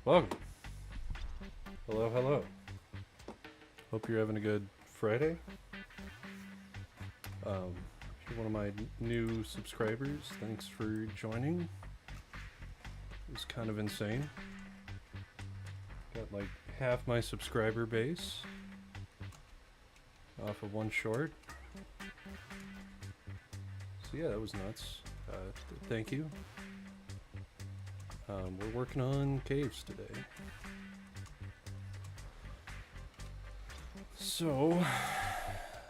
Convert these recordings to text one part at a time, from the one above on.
Welcome. Hello, hello. Hope you're having a good Friday. If you're one of my new subscribers, thanks for joining. It was kind of insane. Got like half my subscriber base off of one short. So yeah, that was nuts. Thank you. We're working on caves today. So,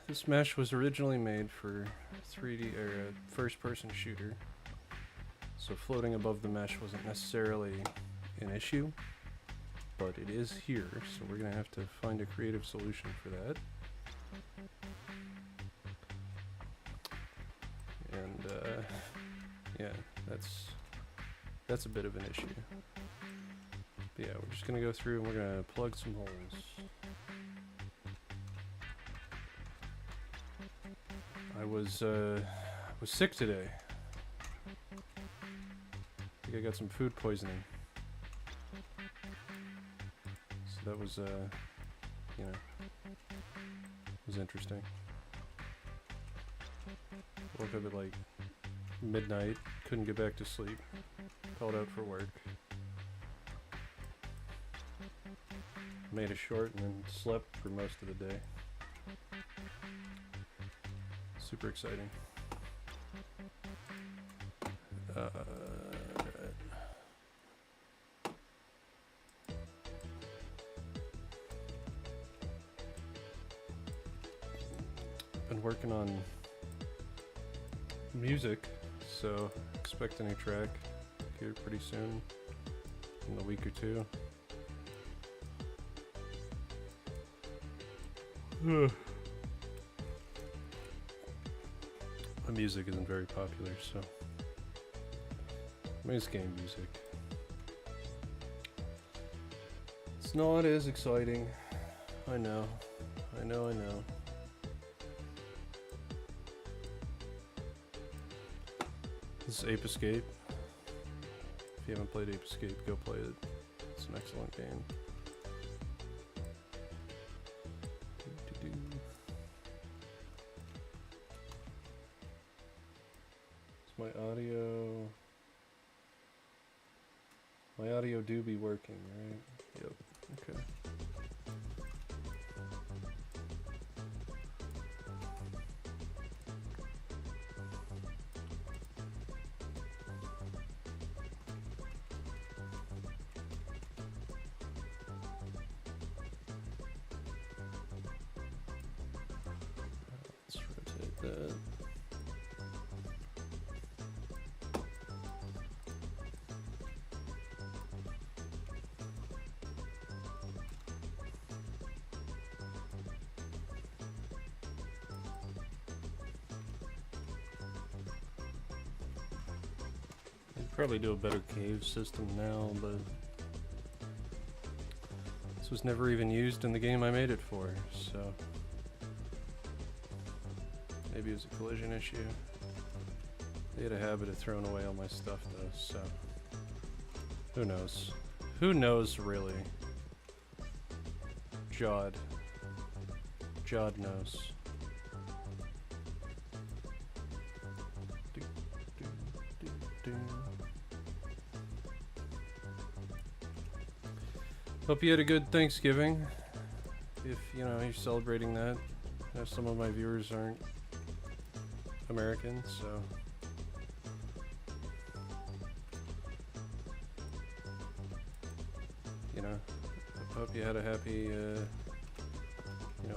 this mesh was originally made for 3D or a first-person shooter. So floating above the mesh wasn't necessarily an issue, but it is here, so we're gonna have to find a creative solution for that. And yeah, that's a bit of an issue. But yeah, we're just gonna go through and we're gonna plug some holes. I was sick today. I think I got some food poisoning. So that was you know, was interesting. Woke up at like midnight, couldn't get back to sleep. Called out for work. Made a short and then slept for most of the day. Super exciting. Right. Been working on music, so expect a new track here pretty soon, in a week or two. My music isn't very popular, so I mean, it's game music. It's not as exciting. I know. This is Ape Escape. If you haven't played Ape Escape, go play it. It's an excellent game. Is my audio do be working, right? Yep. Okay. Let's rotate that. Probably do a better cave system now, but this was never even used in the game I made it for, so maybe it was a collision issue. They had a habit of throwing away all my stuff though, so who knows? Who knows really? Jod knows. Hope you had a good Thanksgiving. If you're celebrating that. I know some of my viewers aren't American, so I hope you had a happy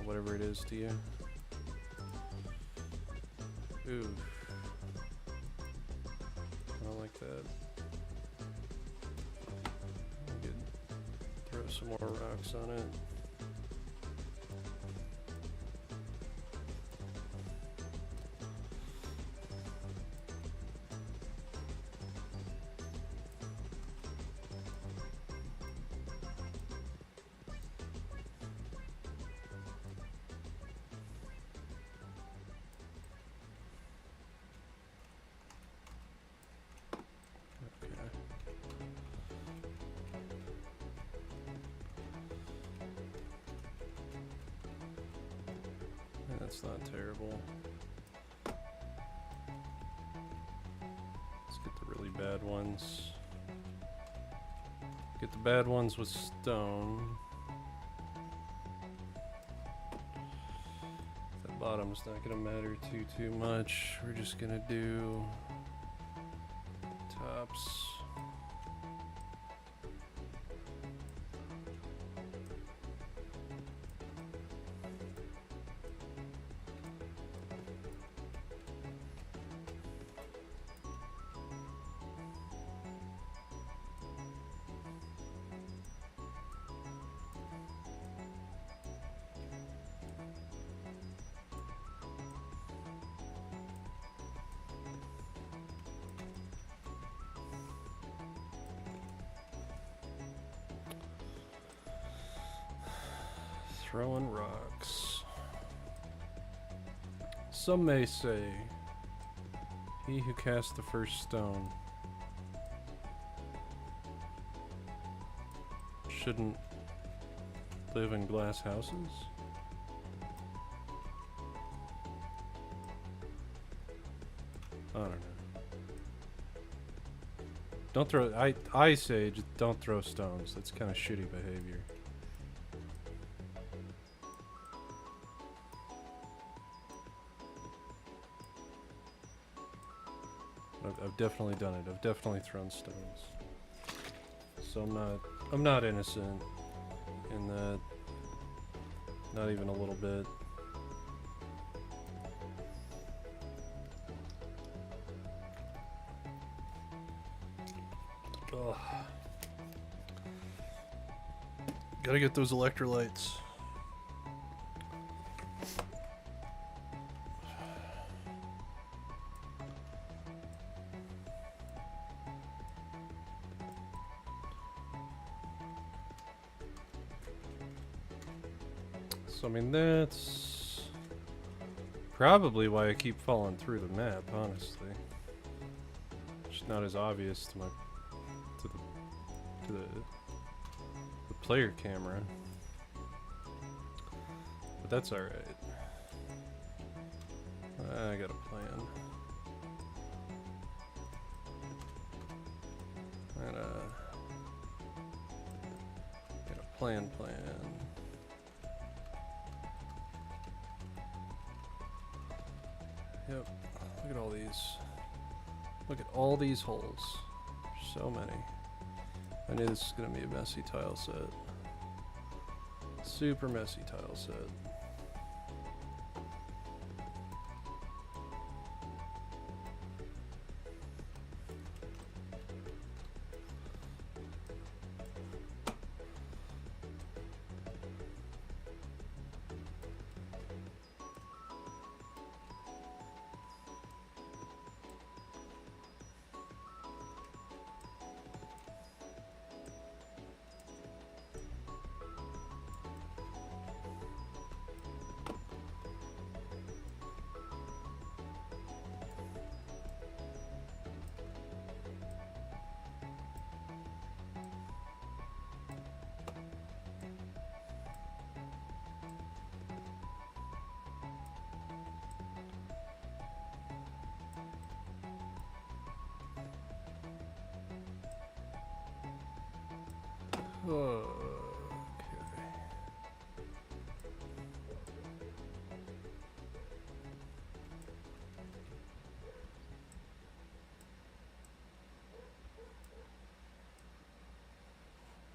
whatever it is to you. Ooh. I don't like that. Throw some more rocks on it. That's not terrible. Let's get the really bad ones. Get the bad ones with stone. That bottom's not gonna matter too much. We're just gonna do tops. Throwing rocks. Some may say, he who cast the first stone shouldn't live in glass houses. I don't know. Don't throw, I say just don't throw stones. That's kind of shitty behavior. I've definitely done it. I've definitely thrown stones. So I'm not innocent in that. Not even a little bit. Ugh. Gotta get those electrolytes. So, I mean, that's probably why I keep falling through the map, honestly. It's not as obvious to the player camera. But that's alright. I got a plan. Got a plan. Yep. Look at all these. Look at all these holes. So many. I knew this was gonna be a messy tile set. Super messy tile set. Okay.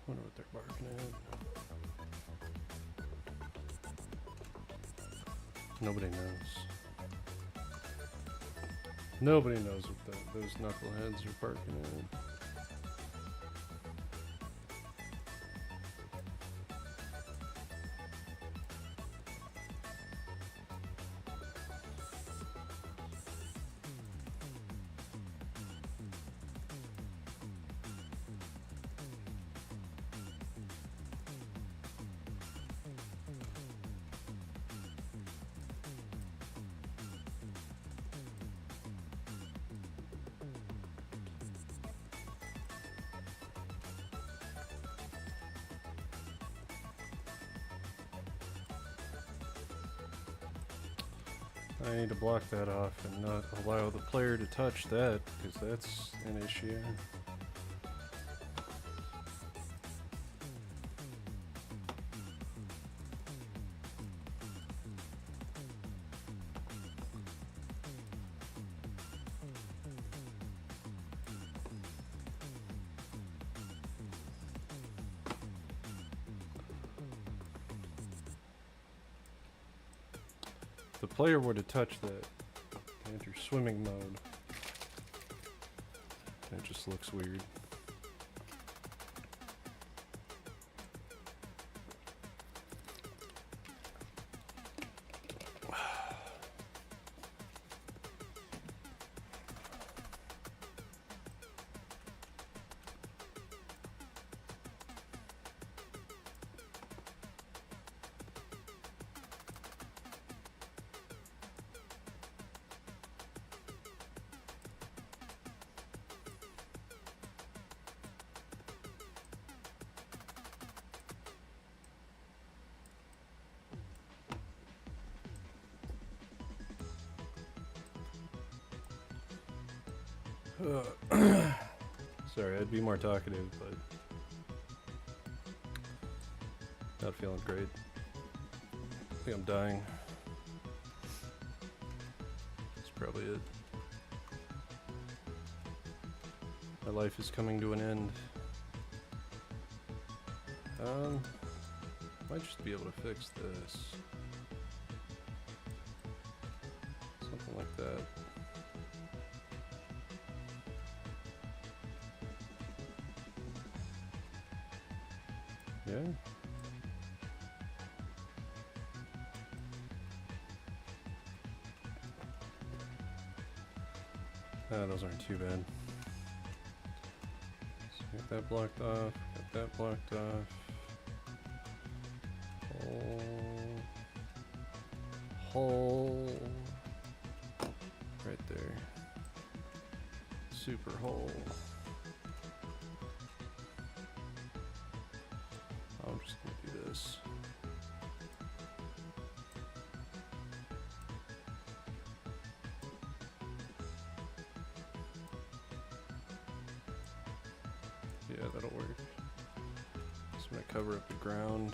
Wonder what they're barking at. Nobody knows. Nobody knows what those knuckleheads are barking at. I need to block that off and not allow the player to touch that, because that's an issue. If the player were to touch that, enter swimming mode. It just looks weird. Sorry, I'd be more talkative, but not feeling great. I think I'm dying. That's probably it. My life is coming to an end. Might just be able to fix this. Something like that. Yeah. Those aren't too bad. So get that blocked off, get that blocked off. Hole. Right there. Super hole. I'm just gonna do this. Yeah, that'll work. Just gonna cover up the ground.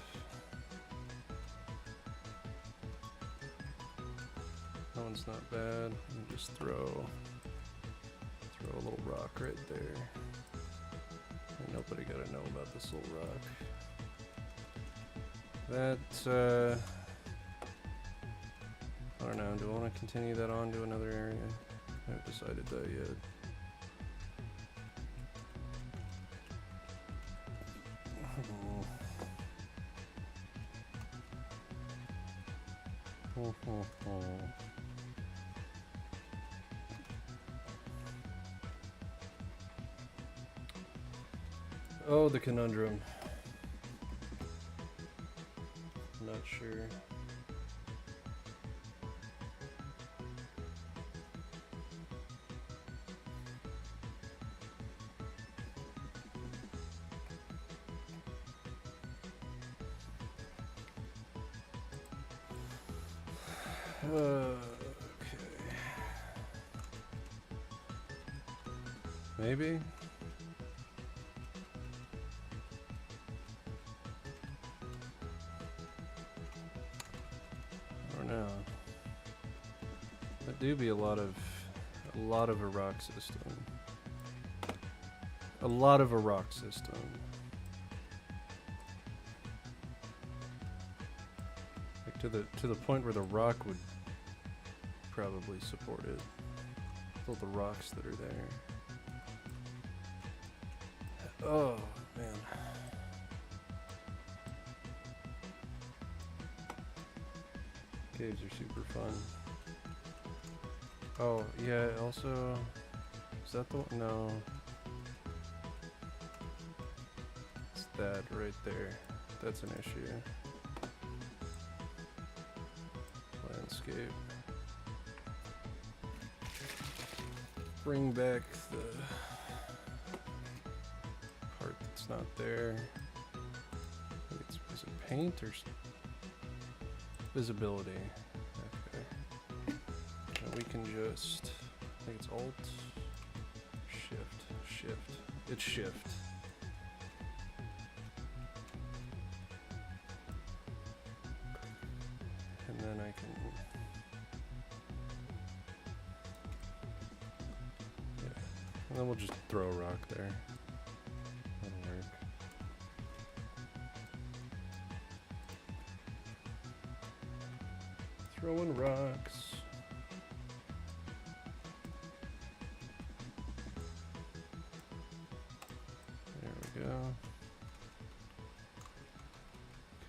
That one's not bad. And just throw a little rock right there. Ain't nobody gotta know about this little rock. That, I don't know, do I want to continue that on to another area? I haven't decided that yet. Oh, the conundrum. Not sure. Okay. Maybe? I don't know. That do be a lot of a rock system. A lot of a rock system. Like to the point where the rock would probably support it. All the rocks that are there. Oh man. Caves are super fun. Oh yeah, also is that the one? No. It's that right there. That's an issue. Landscape. Bring back the part that's not there. I think is it paint or visibility? Okay. we can just, I think it's Alt, Shift. It's Shift. And then I can, yeah, and then we'll just throw a rock there. That'll work. Throwing rocks. There we go.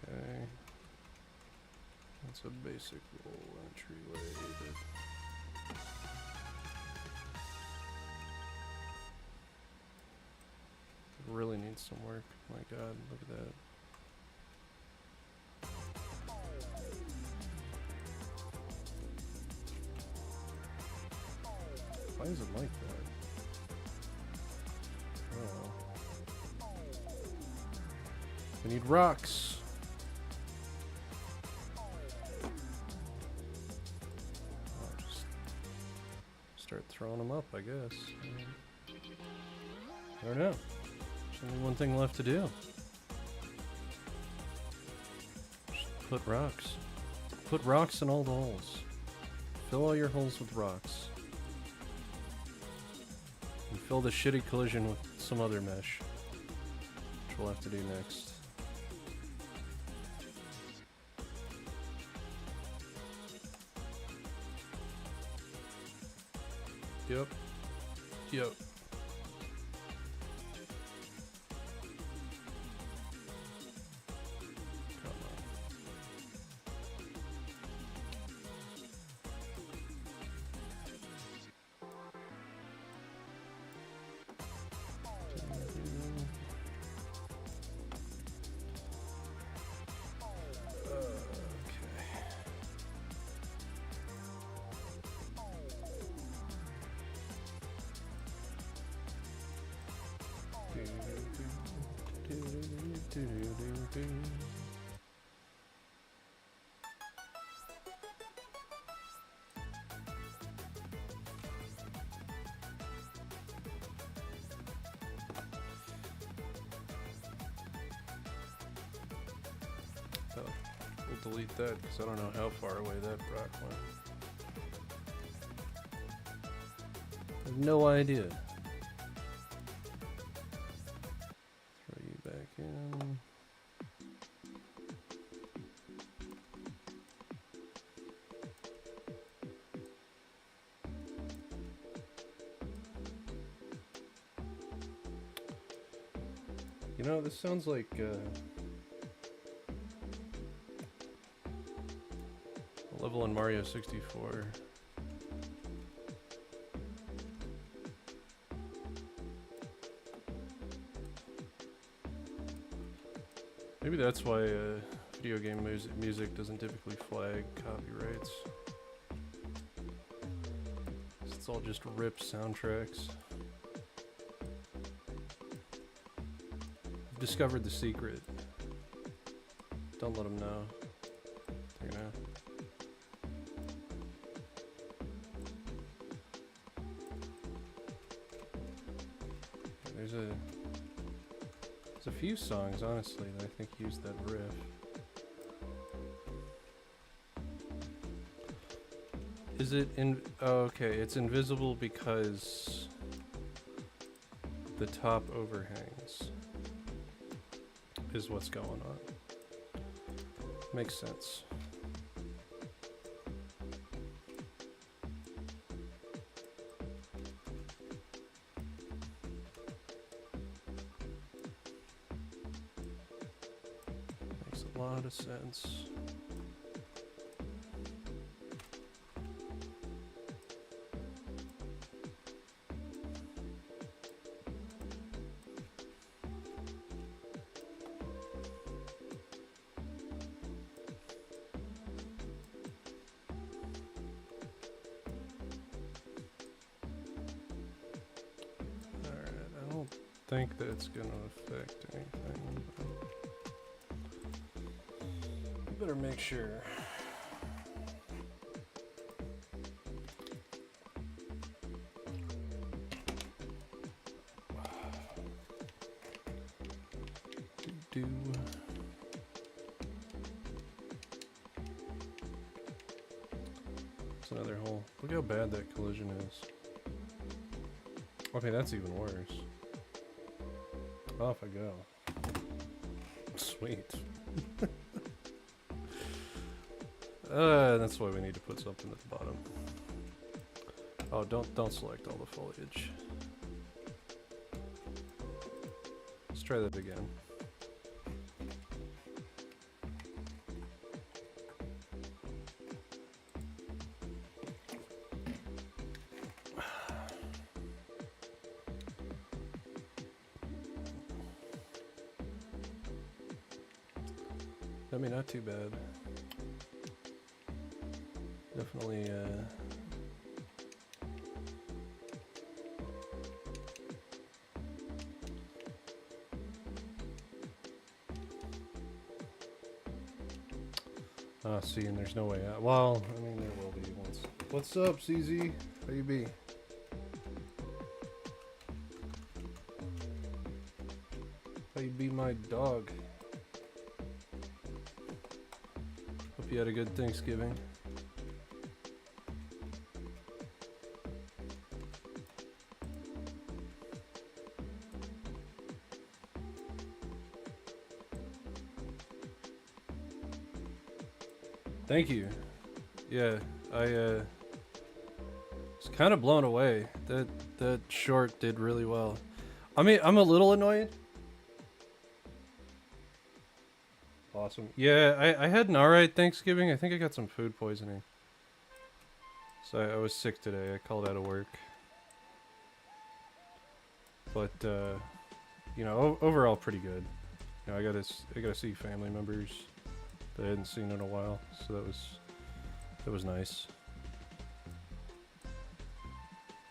Okay. That's a basic little entryway that really needs some work. My God, look at that. Why is it like that? Oh. We need rocks. I'll just start throwing them up, I guess. I don't know. There's only one thing left to do. Just put rocks. Put rocks in all the holes. Fill all your holes with rocks. And fill the shitty collision with some other mesh, which we'll have to do next. Yep. Yep. We'll delete that because I don't know how far away that rock went. I have no idea. Throw you back in. You know, this sounds like a level in Mario 64. Maybe that's why video game music doesn't typically flag copyrights. It's all just ripped soundtracks. I've discovered the secret. Don't let them know. They're gonna. There's a few songs, honestly, that I think use that riff. Is it in? Oh, okay, it's invisible because the top overhangs is what's going on. Makes sense. Makes a lot of sense. I think that it's gonna affect anything. Better make sure. another hole. Look how bad that collision is. Okay, that's even worse. Off I go. Sweet. That's why we need to put something at the bottom. Oh, don't select all the foliage. Let's try that again. I mean, not too bad. Definitely, see, and there's no way out. Well, I mean, there will be once. What's up, CZ? How you be? How you be, my dog? Hope you had a good Thanksgiving. Thank you. Yeah, I was kind of blown away. That short did really well. I mean, I'm a little annoyed. Awesome. Yeah, I had an alright Thanksgiving. I think I got some food poisoning. So I was sick today. I called out of work. But you know, overall pretty good. You know, I gotta see family members that I hadn't seen in a while, so that was nice.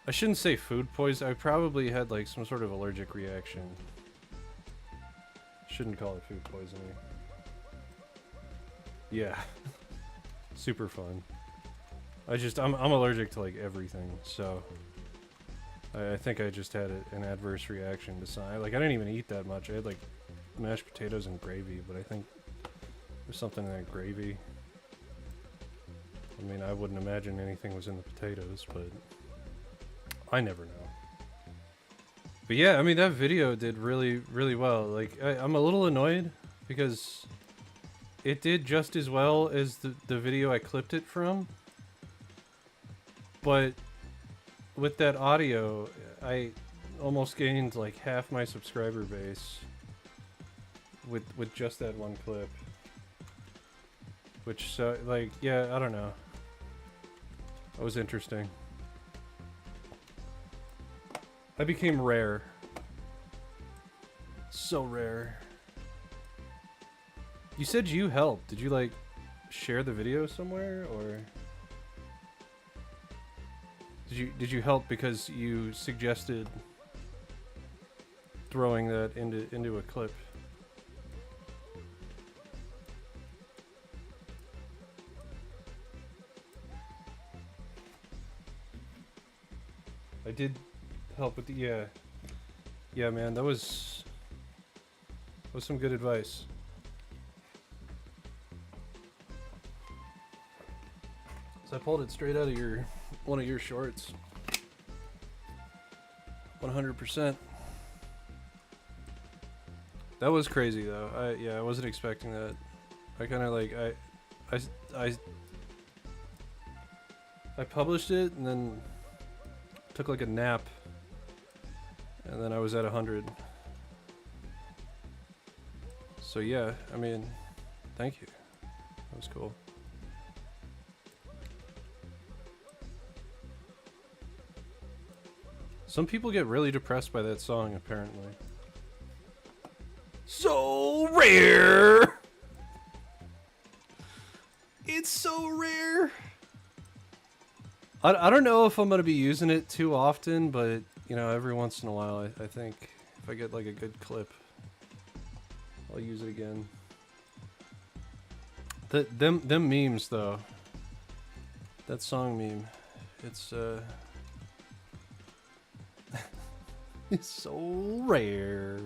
I shouldn't say food poison. I probably had like some sort of allergic reaction. Shouldn't call it food poisoning. Yeah. Super fun. I'm allergic to like everything, so I think I just had an adverse reaction to some. Like I didn't even eat that much. I had like mashed potatoes and gravy, but I think there's something in that gravy. I mean, I wouldn't imagine anything was in the potatoes, but I never know. But yeah, I mean, that video did really, really well. Like, I'm a little annoyed because it did just as well as the video I clipped it from. But with that audio, I almost gained like half my subscriber base with just that one clip. Which, so, like, yeah, I don't know. That was interesting. I became rare. So rare. You said you helped. Did you, like, share the video somewhere, or... Did you help because you suggested throwing that into a clip? I did help with the, yeah, man, that was some good advice. So I pulled it straight out of one of your shorts. 100%. That was crazy though. I wasn't expecting that. I kind of like, I published it and then took like a nap, and then I was at 100. So yeah, I mean, thank you. That was cool. Some people get really depressed by that song, apparently. So rare! It's so rare! I don't know if I'm going to be using it too often, but, you know, every once in a while, I think if I get, like, a good clip, I'll use it again. Them memes, though. That song meme. It's, it's so rare.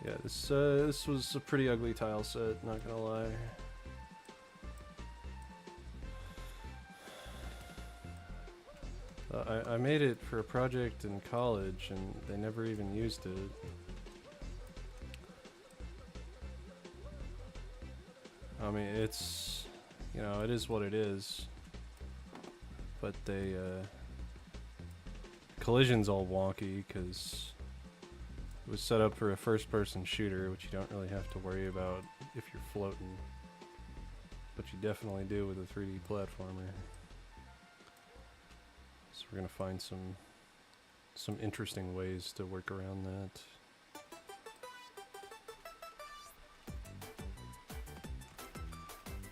Yeah, this was a pretty ugly tile set, not gonna lie. I made it for a project in college, and they never even used it. I mean, it's, you know, it is what it is. But they, collision's all wonky, because it was set up for a first-person shooter, which you don't really have to worry about if you're floating. But you definitely do with a 3D platformer. So we're gonna find some interesting ways to work around that.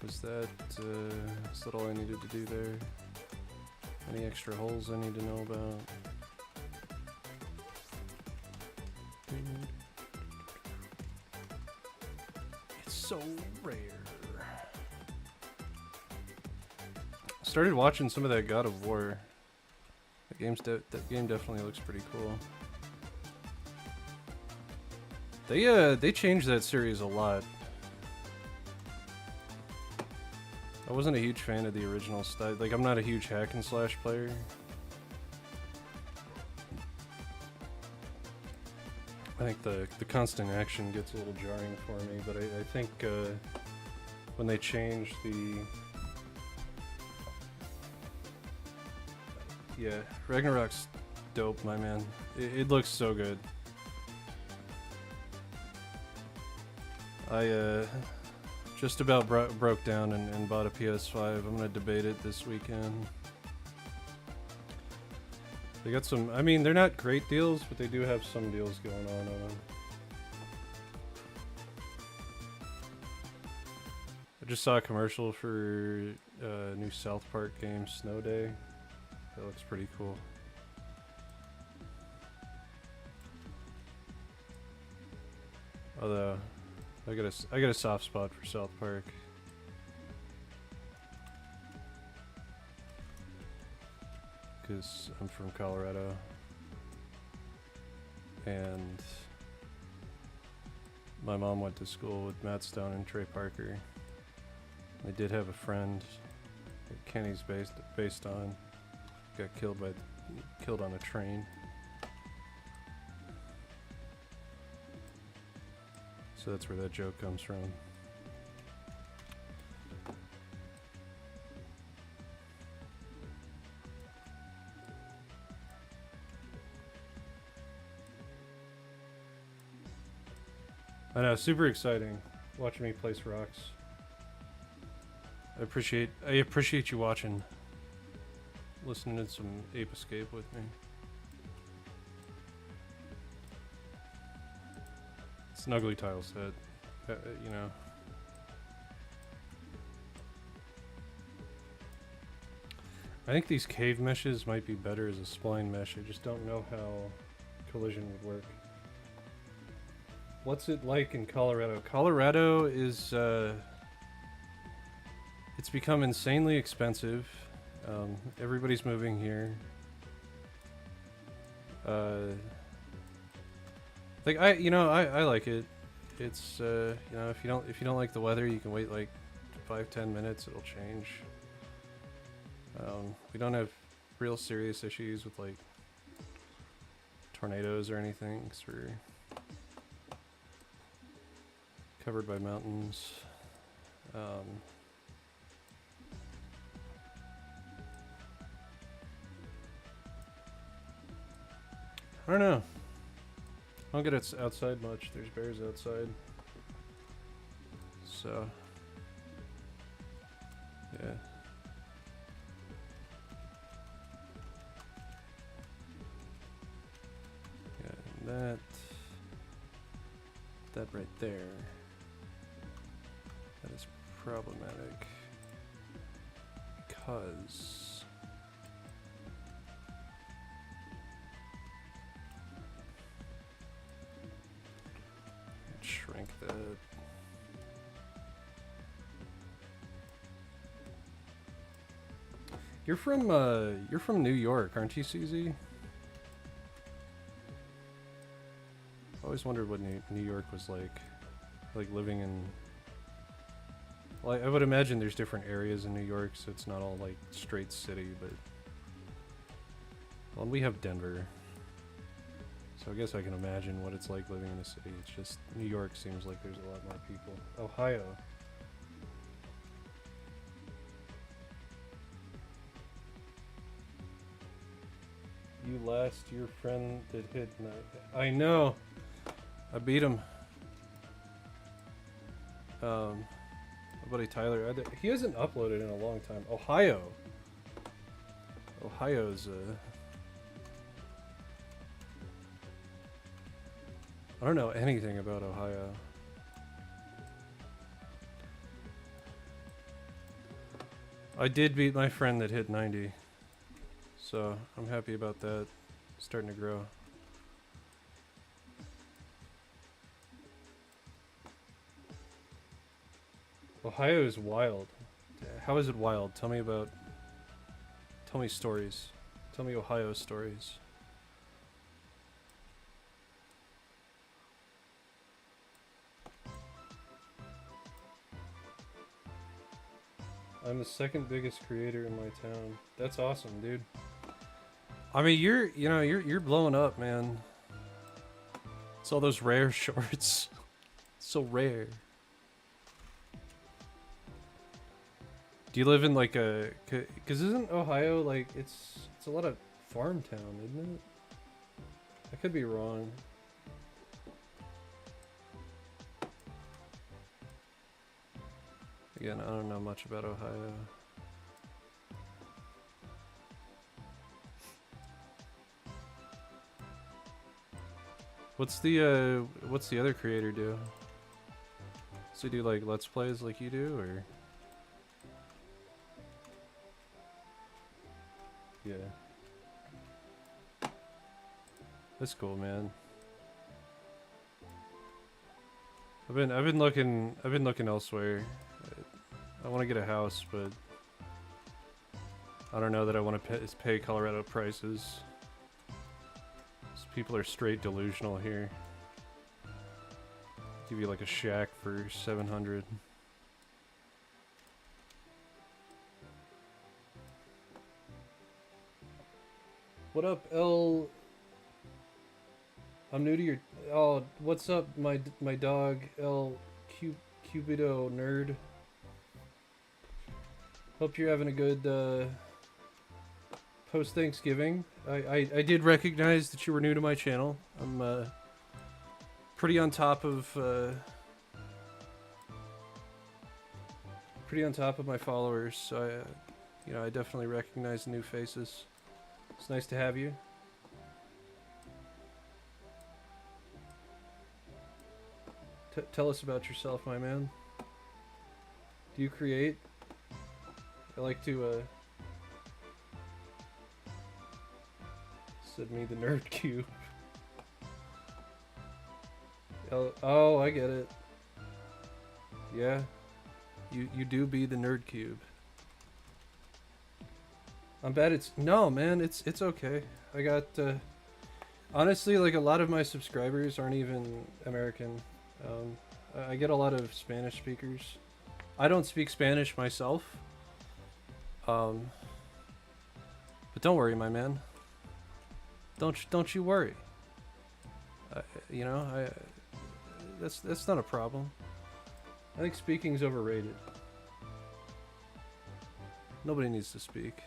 Is that all I needed to do there? Any extra holes I need to know about? It's so rare. Started watching some of that God of War. That game definitely looks pretty cool. They changed that series a lot. I wasn't a huge fan of the original style. Like, I'm not a huge hack and slash player. I think the constant action gets a little jarring for me, but I think when they changed the... Yeah, Ragnarok's dope, my man. It looks so good. I just about broke down and bought a PS5. I'm gonna debate it this weekend. They got some, I mean, they're not great deals, but they do have some deals going on them. I just saw a commercial for a new South Park game, Snow Day. That looks pretty cool. Although, I got a soft spot for South Park. Because I'm from Colorado. And my mom went to school with Matt Stone and Trey Parker. They did have a friend that Kenny's based on. Got killed on a train. So that's where that joke comes from. I know, super exciting watching me place rocks. I appreciate you watching. Listening to some Ape Escape with me. It's an ugly tile set, you know. I think these cave meshes might be better as a spline mesh. I just don't know how collision would work. What's it like in Colorado? Colorado is, it's become insanely expensive. Everybody's moving here. Like I like it. It's you know, if you don't like the weather, you can wait like 5-10 minutes. It'll change. We don't have real serious issues with like tornadoes or anything, because we're covered by mountains. I don't know. I don't get it outside much. There's bears outside. So, yeah. Yeah, and that right there, that is problematic because shrink that. You're from New York, aren't you, CZ? I always wondered what New York was like living in. Well, I would imagine there's different areas in New York, so it's not all like straight city, but well, we have Denver, so I guess I can imagine what it's like living in a city. It's just New York seems like there's a lot more people. Ohio. You last, your friend that hit night. I know. I beat him. My buddy Tyler. He hasn't uploaded in a long time. Ohio. Ohio's I don't know anything about Ohio. I did beat my friend that hit 90. So I'm happy about that. Starting to grow. Ohio is wild. How is it wild? Tell me stories. Tell me Ohio stories. I'm the second biggest creator in my town. That's awesome, dude. I mean, you're blowing up, man. It's all those rare shorts. So rare. Do you live in like a... Cause isn't Ohio like... It's a lot of farm town, isn't it? I could be wrong. Again, I don't know much about Ohio. What's the other creator do? Does he do like Let's Plays like you do, or? Yeah. That's cool, man. I've been looking elsewhere. I want to get a house, but I don't know that I want to pay Colorado prices. These people are straight delusional here. Give you like a shack for 700. What up, L? I'm new to your... Oh, what's up, my dog, L Cupido nerd? Hope you're having a good post-Thanksgiving. I did recognize that you were new to my channel. I'm pretty on top of my followers, so I definitely recognize the new faces. It's nice to have you. Tell us about yourself, my man. Do you create? I like to, said me the nerd cube. Oh, I get it. Yeah. You do be the nerd cube. I'm bad it's... No, man, it's okay. I got, honestly, like, a lot of my subscribers aren't even American. I get a lot of Spanish speakers. I don't speak Spanish myself. But don't worry, my man. Don't you worry. That's not a problem. I think speaking's overrated. Nobody needs to speak.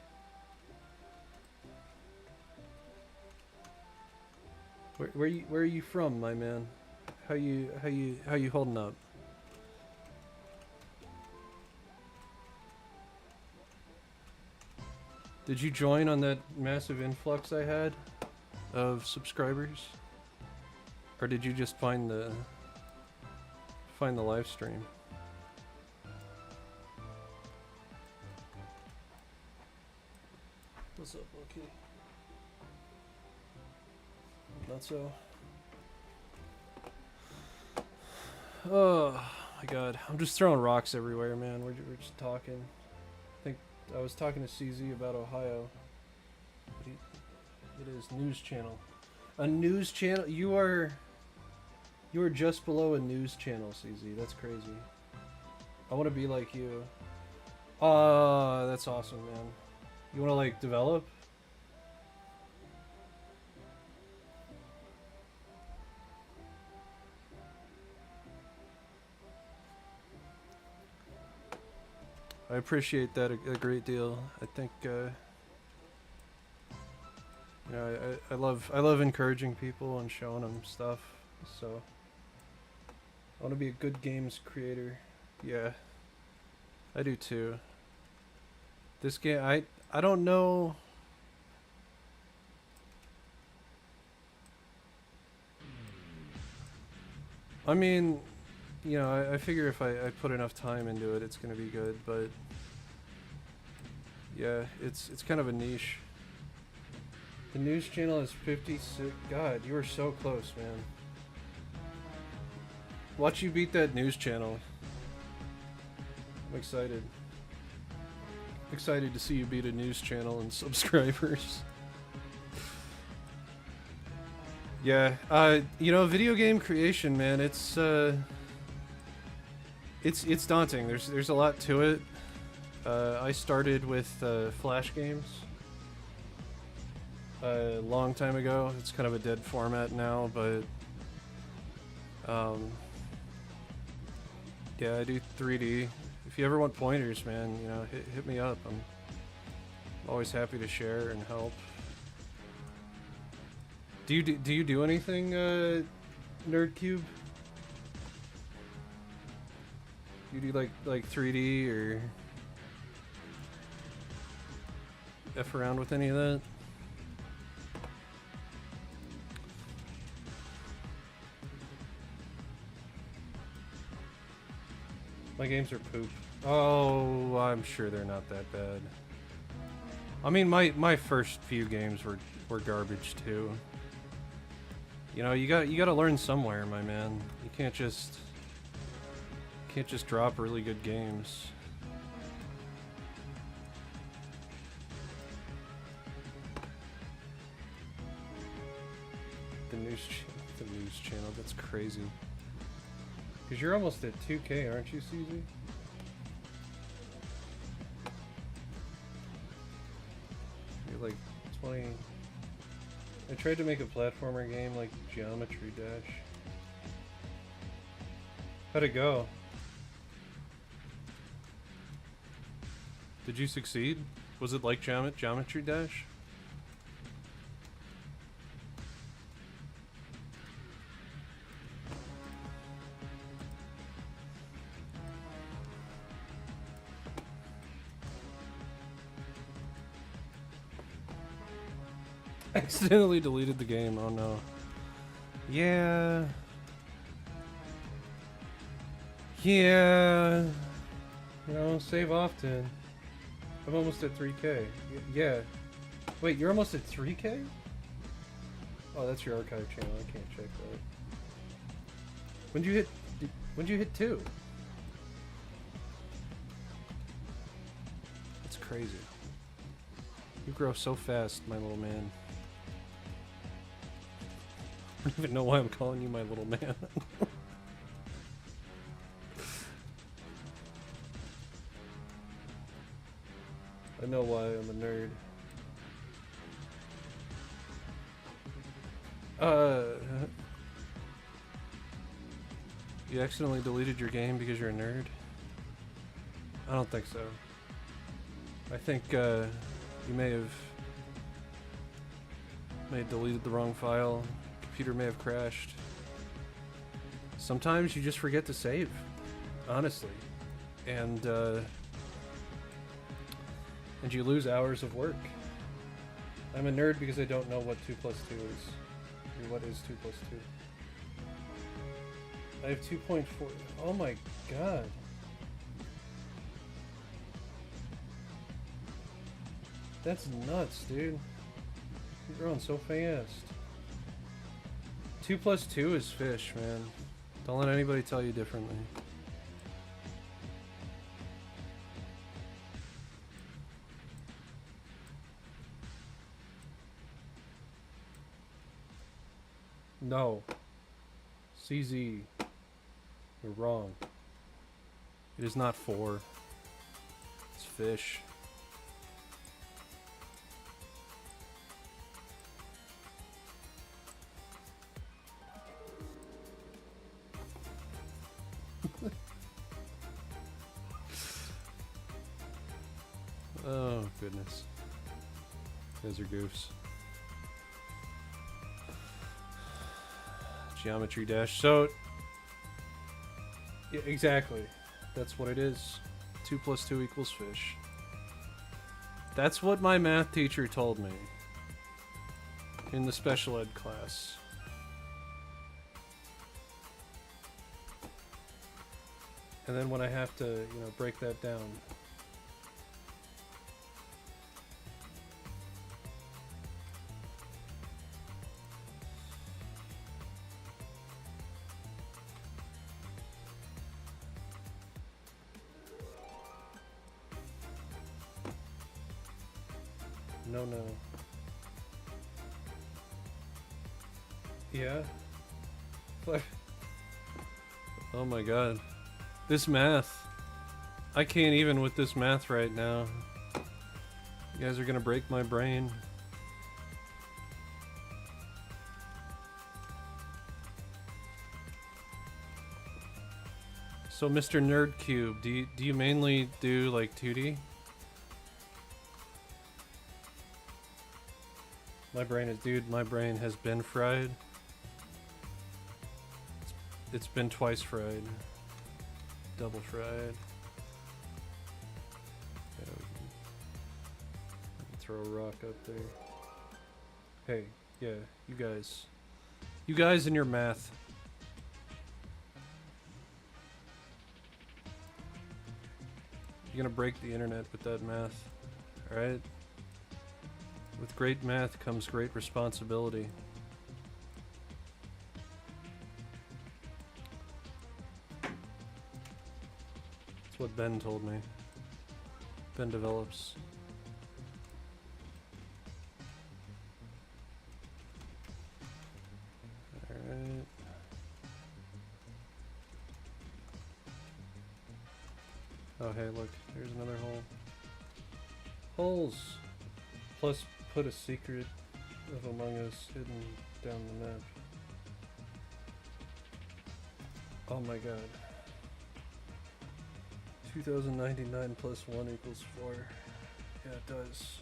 Where are you from, my man? How you holding up? Did you join on that massive influx I had of subscribers? Or did you just find the live stream? What's up, Loki? Not so. Oh my god, I'm just throwing rocks everywhere, man. We're just talking. I think I was talking to CZ about Ohio. It is news channel. A news channel? You are... You were just below a news channel, CZ. That's crazy. I want to be like you. That's awesome, man. You want to like develop? I appreciate that a great deal. I think, you know, I love encouraging people and showing them stuff. So I want to be a good games creator. Yeah, I do too. This game, I don't know. I mean, you know, I figure if I put enough time into it, it's gonna be good. But yeah, it's kind of a niche. The news channel is 56. God, you were so close, man. Watch you beat that news channel. I'm excited. Excited to see you beat a news channel and subscribers. Yeah, you know, video game creation, man, it's daunting. There's a lot to it. I started with Flash games a long time ago. It's kind of a dead format now, but yeah, I do 3D. If you ever want pointers, man, you know, hit me up. I'm always happy to share and help. Do you do anything, Nerdcube? You do like 3D or F around with any of that? My games are poop. Oh, I'm sure they're not that bad. I mean, my first few games were garbage too. You know, you gotta learn somewhere, my man. You can't just drop really good games. The news channel, that's crazy. Cause you're almost at 2K, aren't you, CZ? You're like 20. I tried to make a platformer game like Geometry Dash. How'd it go? Did you succeed? Was it like Geometry Dash? Accidentally deleted the game, oh no. Yeah. Yeah. You know, save often. I'm almost at 3K. Yeah. Wait, you're almost at 3K? Oh, that's your archive channel. I can't check that. When'd you hit 2? That's crazy. You grow so fast, my little man. I don't even know why I'm calling you my little man. I know why I'm a nerd. You accidentally deleted your game because you're a nerd? I don't think so. I think, you may have deleted the wrong file. Computer may have crashed. Sometimes you just forget to save, honestly, and you lose hours of work. I'm a nerd because I don't know what 2 plus 2 is. Or what is 2 plus 2? I have 2.4. Oh my god. That's nuts, dude. You're growing so fast. 2 plus 2 is fish, man. Don't let anybody tell you differently. No. CZ, you're wrong. It is not 4. It's fish. Oh, goodness. Those are goofs. Geometry dash. So, yeah, exactly. That's what it is. 2 plus 2 equals fish. That's what my math teacher told me in the special ed class. And then when I have to, you know, break that down. No. Yeah? Oh my god. This math. I can't even with this math right now. You guys are gonna break my brain. So Mr. Nerd Cube, do you mainly do like 2D? My brain has been fried. It's been twice fried. Double fried. Yeah, throw a rock up there. Hey, yeah, you guys. You guys and your math. You're gonna break the internet with that math. Alright? With great math comes great responsibility. That's what Ben told me. Ben develops. Alright. Oh hey, look, there's another hole. Holes! Plus put a secret of Among Us hidden down the map. Oh my god. 2099 plus 1 equals 4. Yeah, it does.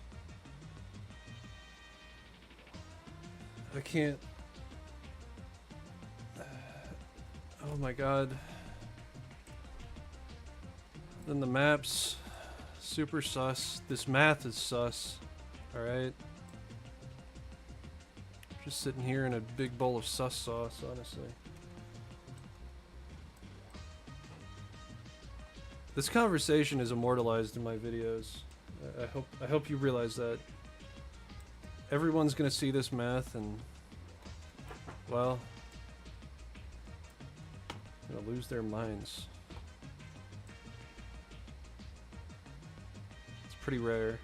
I can't... Oh my god. Then the maps. Super sus. This math is sus. Alright? Just sitting here in a big bowl of sus sauce, honestly. This conversation is immortalized in my videos. I hope you realize that. Everyone's gonna see this math and, well, gonna lose their minds. It's pretty rare.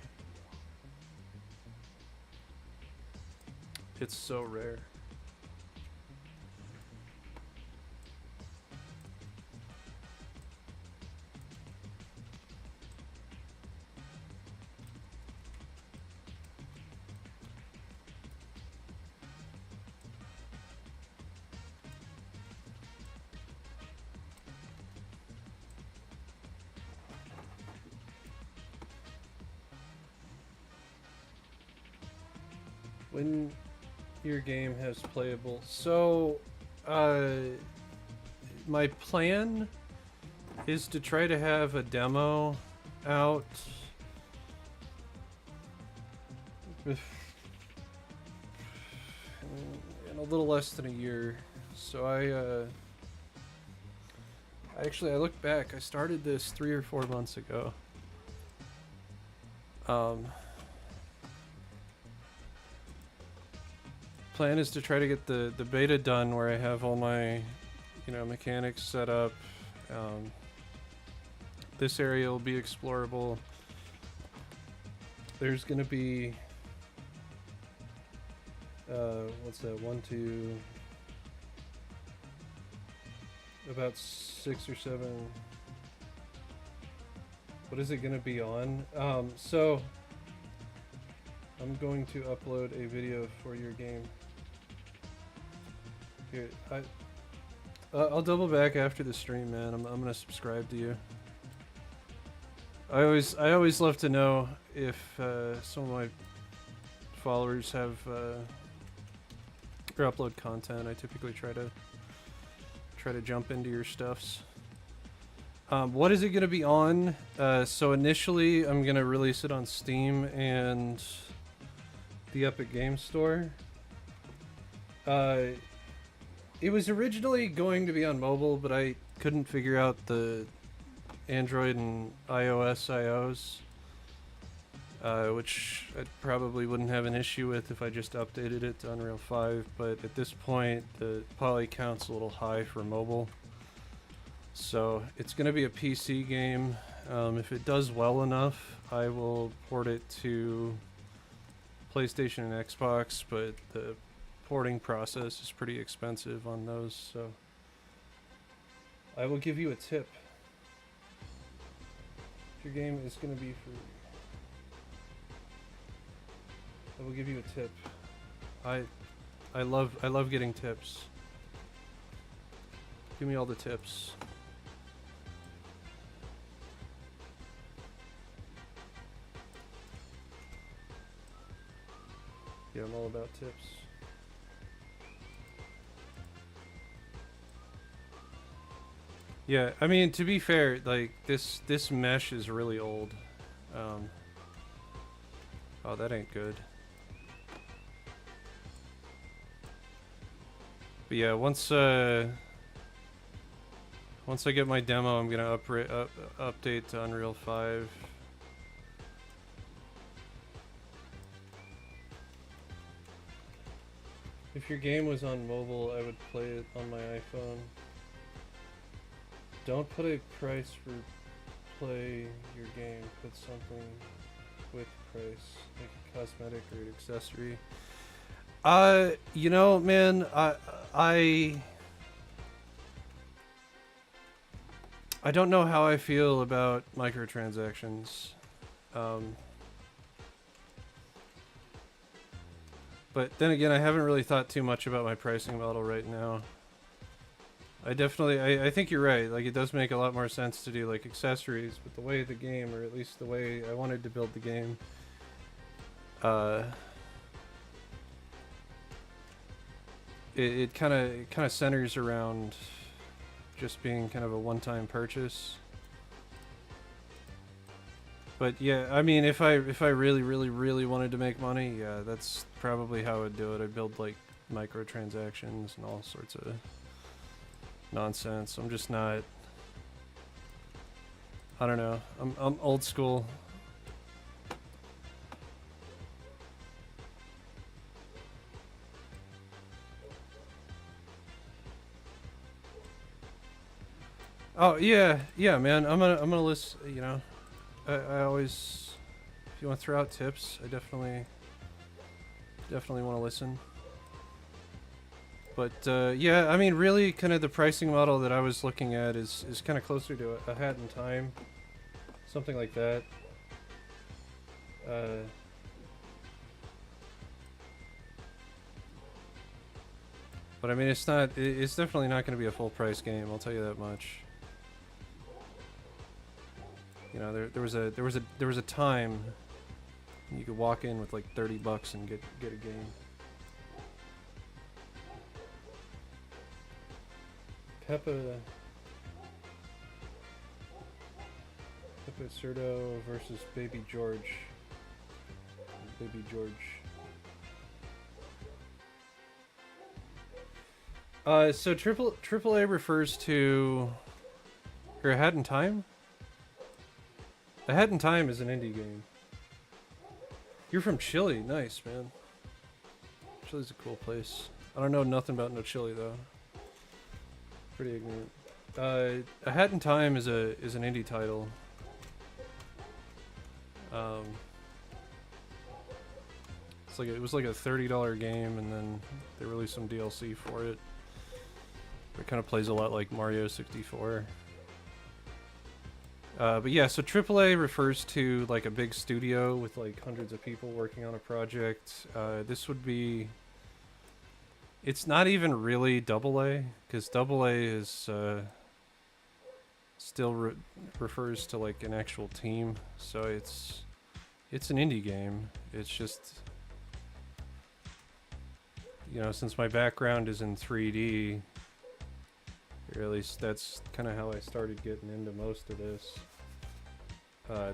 It's so rare. When your game has playable, so my plan is to try to have a demo out in a little less than a year. So I look back, I started this 3 or 4 months ago. Plan is to try to get the beta done where I have all my, you know, mechanics set up. This area will be explorable. There's gonna be what's that? 1, 2, about 6 or 7. What is it gonna be on? So I'm going to upload a video for your game. Here, I'll double back after the stream, man. I'm gonna subscribe to you. I always love to know if some of my followers have or upload content. I typically try to jump into your stuffs. What is it gonna be on? So initially, I'm gonna release it on Steam and the Epic Games Store. It was originally going to be on mobile, but I couldn't figure out the Android and iOS IOs, which I probably wouldn't have an issue with if I just updated it to Unreal 5, but at this point the poly count's a little high for mobile. So it's going to be a PC game. If it does well enough, I will port it to PlayStation and Xbox, but the porting process is pretty expensive on those, so I will give you a tip. If your game is going to be free, I will give you a tip. I love getting tips. Give me all the tips. Yeah, I'm all about tips. Yeah, I mean, to be fair, like this mesh is really old. Oh, that ain't good. But yeah, once I get my demo, I'm gonna update to Unreal 5. If your game was on mobile, I would play it on my iPhone. Don't put a price for play your game. Put something with price, like a cosmetic or an accessory. You know, man, I don't know how I feel about microtransactions. But then again, I haven't really thought too much about my pricing model right now. I think you're right. Like, it does make a lot more sense to do like accessories, but the way the game, or at least the way I wanted to build the game, it kind of centers around just being kind of a one-time purchase. But yeah, I mean, if I really wanted to make money, yeah, that's probably how I would do it. I'd build like microtransactions and all sorts of nonsense. I'm just not, I don't know. I'm old school. Oh yeah, man. I'm gonna list. You know, I always, if you want to throw out tips, I definitely want to listen. But yeah, I mean, really, kind of the pricing model that I was looking at is kind of closer to a Hat in Time, something like that. But I mean, it's definitely not going to be a full price game. I'll tell you that much. You know, there was a time you could walk in with like $30 and get a game. Peppa Cerdo versus Baby George. Baby George. So AAA refers to A Hat in Time? A Hat in Time is an indie game. You're from Chile, nice, man. Chile's a cool place. I don't know nothing about no Chile though. Pretty ignorant. A Hat in Time is an indie title. It was like a $30 game, and then they released some DLC for it. It kind of plays a lot like Mario 64. But yeah, so AAA refers to like a big studio with like hundreds of people working on a project. This would be... It's not even really AA, because AA is still refers to like an actual team. So it's an indie game. It's just, you know, since my background is in 3D, or at least that's kind of how I started getting into most of this.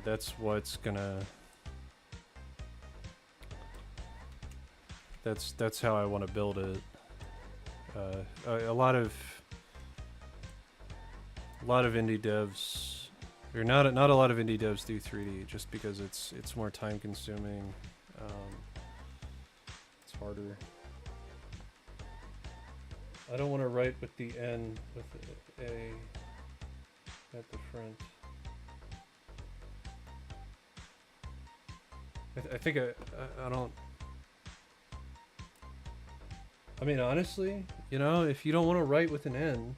That's what's gonna... That's how I want to build it. A lot of indie devs, or not a lot of indie devs do 3D just because it's more time consuming. It's harder. I don't want to write with the N with the A at the front. I think I don't... I mean, honestly, you know, if you don't want to write with an N,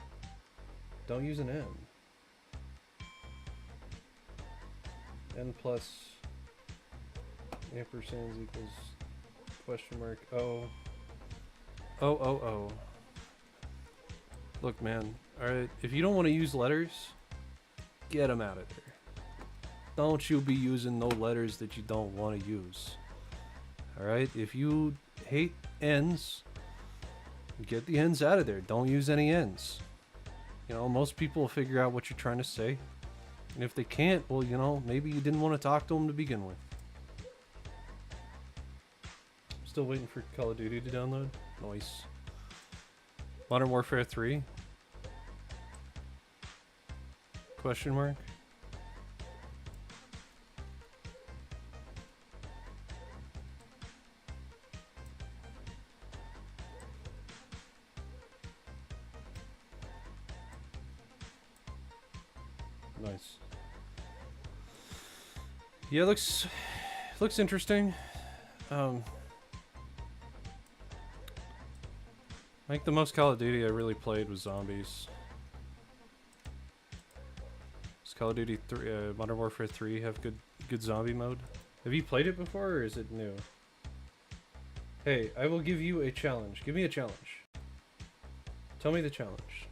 don't use an N. N plus ampersands equals question mark O. O. Look, man, alright, if you don't want to use letters, get them out of there. Don't you be using no letters that you don't want to use. Alright, if you hate N's, get the N's out of there. Don't use any N's. You know, most people will figure out what you're trying to say. And if they can't, well, you know, maybe you didn't want to talk to them to begin with. Still waiting for Call of Duty to download. Nice. Modern Warfare 3? Question mark? Nice. Yeah, looks interesting. I think the most Call of Duty I really played was Zombies. Does Call of Duty 3, Modern Warfare 3 have good zombie mode? Have you played it before, or is it new? Hey, I will give you a challenge. Give me a challenge. Tell me the challenge.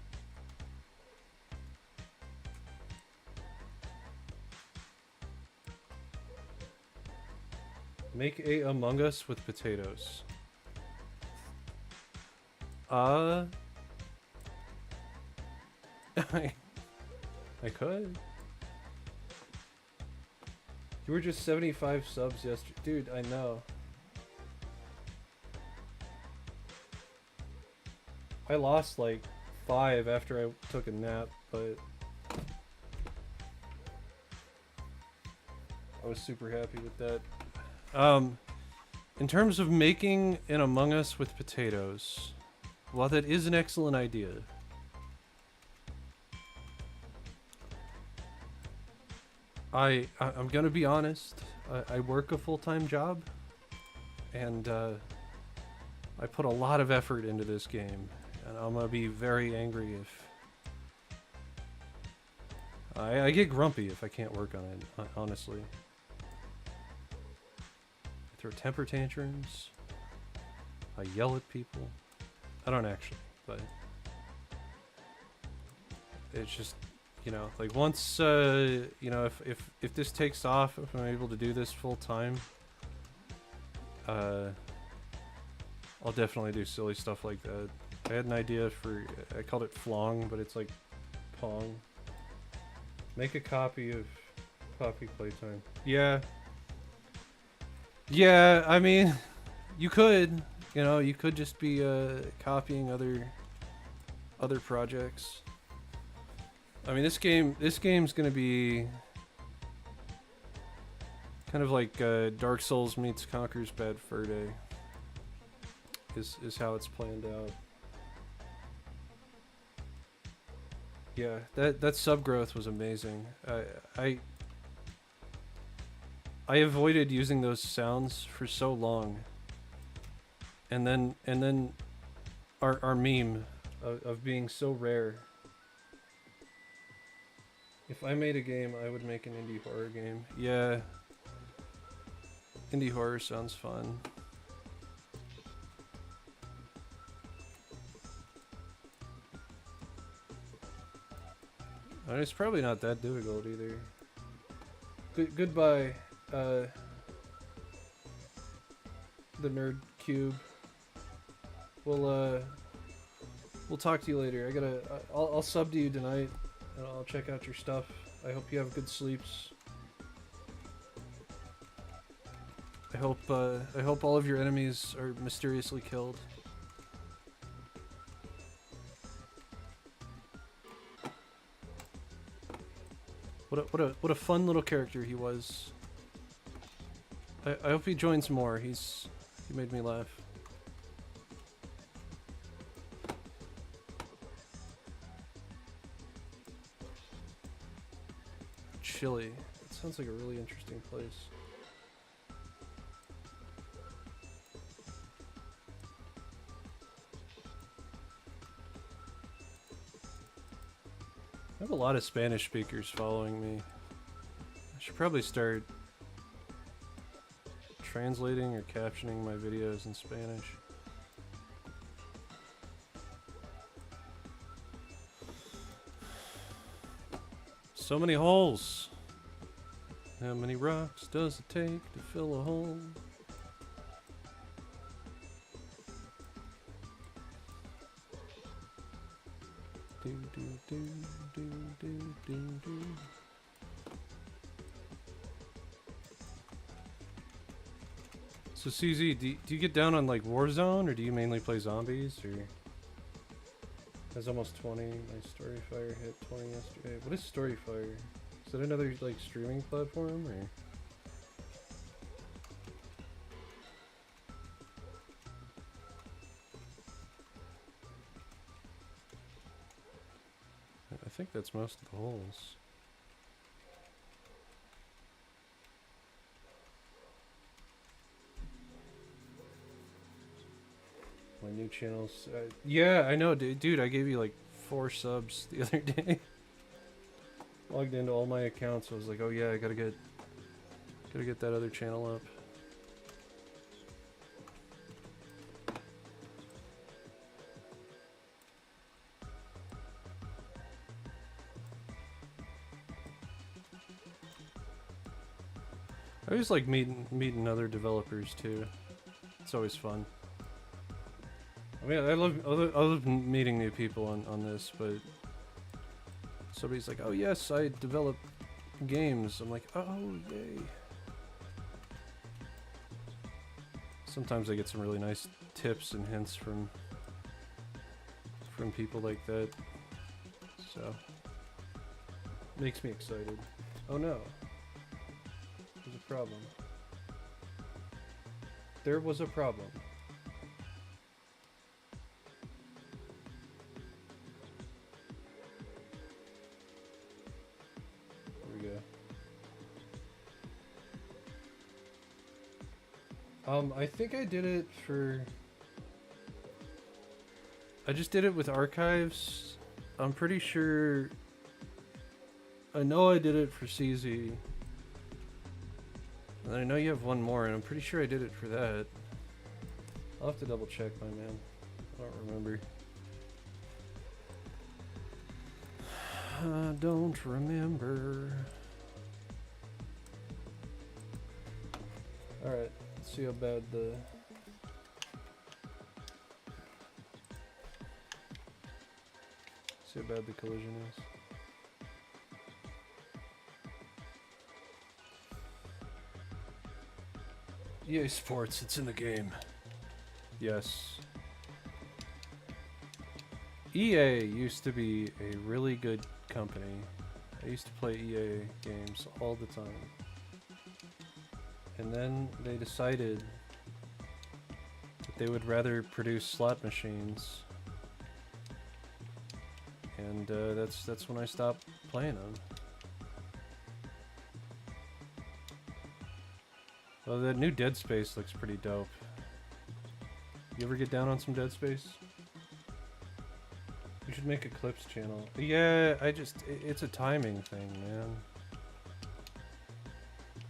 Make a Among Us with potatoes. I could. You were just 75 subs yesterday. Dude, I know. I lost like 5 after I took a nap, but I was super happy with that. In terms of making an Among Us with potatoes, well, that is an excellent idea. I'm gonna be honest. I work a full-time job, and I put a lot of effort into this game, and I'm gonna be very angry if I get grumpy if I can't work on it. Honestly. I throw temper tantrums. I yell at people. I don't actually, but it's just, you know, like once, you know, if this takes off, if I'm able to do this full time, I'll definitely do silly stuff like that. I had an idea for, I called it Flong, but it's like Pong. Make a copy of Poppy Playtime. Yeah. Yeah, I mean, you could, you know, you could just be copying other projects. I mean, this game's gonna be kind of like Dark Souls meets Conker's Bad Fur Day. Is how it's planned out. Yeah, that sub growth was amazing. I avoided using those sounds for so long, and then our meme of being so rare. If I made a game, I would make an indie horror game. Yeah. Indie horror sounds fun. And it's probably not that difficult either. Goodbye, the nerd cube. We'll talk to you later. I'll sub to you tonight, and I'll check out your stuff. I hope you have good sleeps. I hope all of your enemies are mysteriously killed. What a fun little character he was. I hope he joins more. He made me laugh. Chile. That sounds like a really interesting place. I have a lot of Spanish speakers following me. I should probably start translating or captioning my videos in Spanish. So many holes. How many rocks does it take to fill a hole? So CZ, do you get down on like Warzone, or do you mainly play zombies, or? That's almost 20. My Storyfire hit 20 yesterday. What is Storyfire? Is that another like streaming platform, or? I think that's most of the holes. My new channels. Yeah, I know, dude. I gave you like 4 subs the other day. Logged into all my accounts. I was like, oh yeah, I gotta get that other channel up. I always like meeting other developers too. It's always fun. I mean, I love meeting new people on this, but somebody's like, "Oh yes, I develop games." I'm like, "Oh yay!" Sometimes I get some really nice tips and hints from people like that, so makes me excited. Oh no, there's a problem. There was a problem. I think I did it for... I just did it with archives. I'm pretty sure... I know I did it for CZ. And I know you have one more, and I'm pretty sure I did it for that. I'll have to double check, my man. I don't remember. I don't remember. Alright. See how bad the collision is. EA Sports, it's in the game. Yes. EA used to be a really good company. I used to play EA games all the time. And then they decided that they would rather produce slot machines, and that's when I stopped playing them. Well, that new Dead Space looks pretty dope. You ever get down on some Dead Space? should make a clips channel. Yeah, it's a timing thing, man.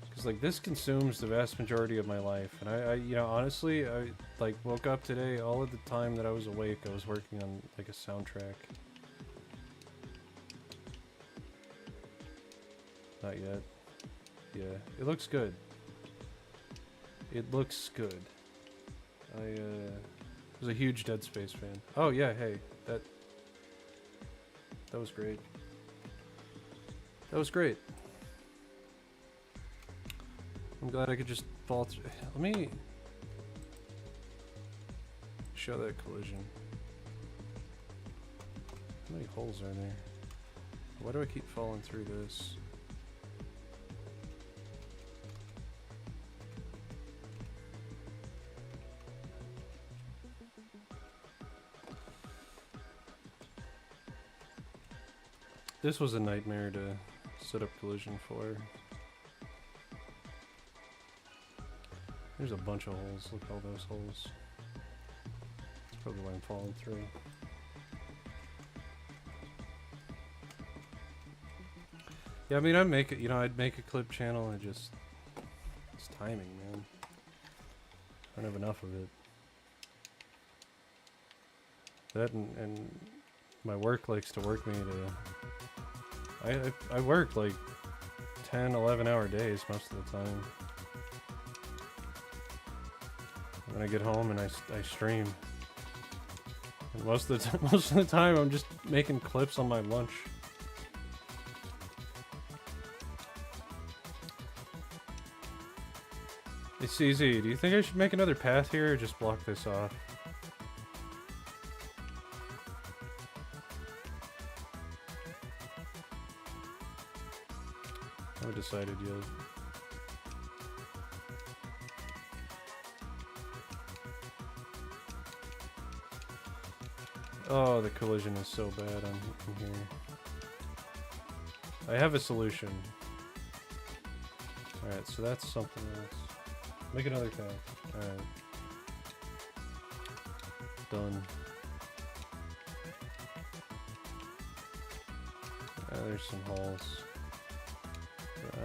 Because, like, this consumes the vast majority of my life. And I you know, honestly, I, like, woke up today, all of the time that I was awake, I was working on, like, a soundtrack. Not yet. Yeah, it looks good. It looks good. I was a huge Dead Space fan. Oh yeah, hey, that was great. That was great. I'm glad I could just fall through. Let me show that collision. How many holes are there? Why do I keep falling through this? This was a nightmare to set up collision for. There's a bunch of holes. Look at all those holes. That's probably why I'm falling through. Yeah, I mean, I'd make it. You know, I'd make a clip channel and it's timing, man. I don't have enough of it. That and my work likes to work me to. I work like 10, 11-hour days most of the time. When I get home and I stream. And most of the time I'm just making clips on my lunch. It's easy. Do you think I should make another path here or just block this off? I haven't decided yet. Oh, the collision is so bad on here. I have a solution. Alright, so that's something else. Make another path. Alright. Done. There's some holes.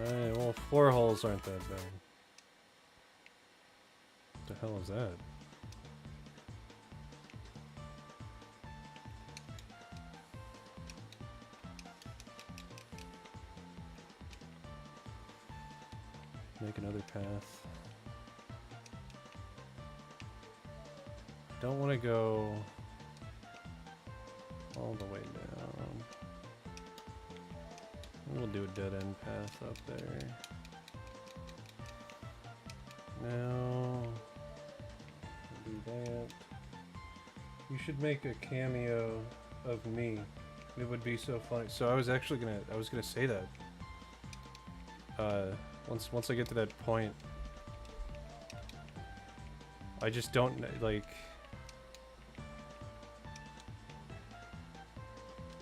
Alright, well, 4 holes aren't that bad. What the hell is that? Make another path. Don't want to go all the way down. We'll do a dead end path up there. Now, do that. You should make a cameo of me. It would be so funny. So I was actually gonna say that. Once I get to that point, I just don't like.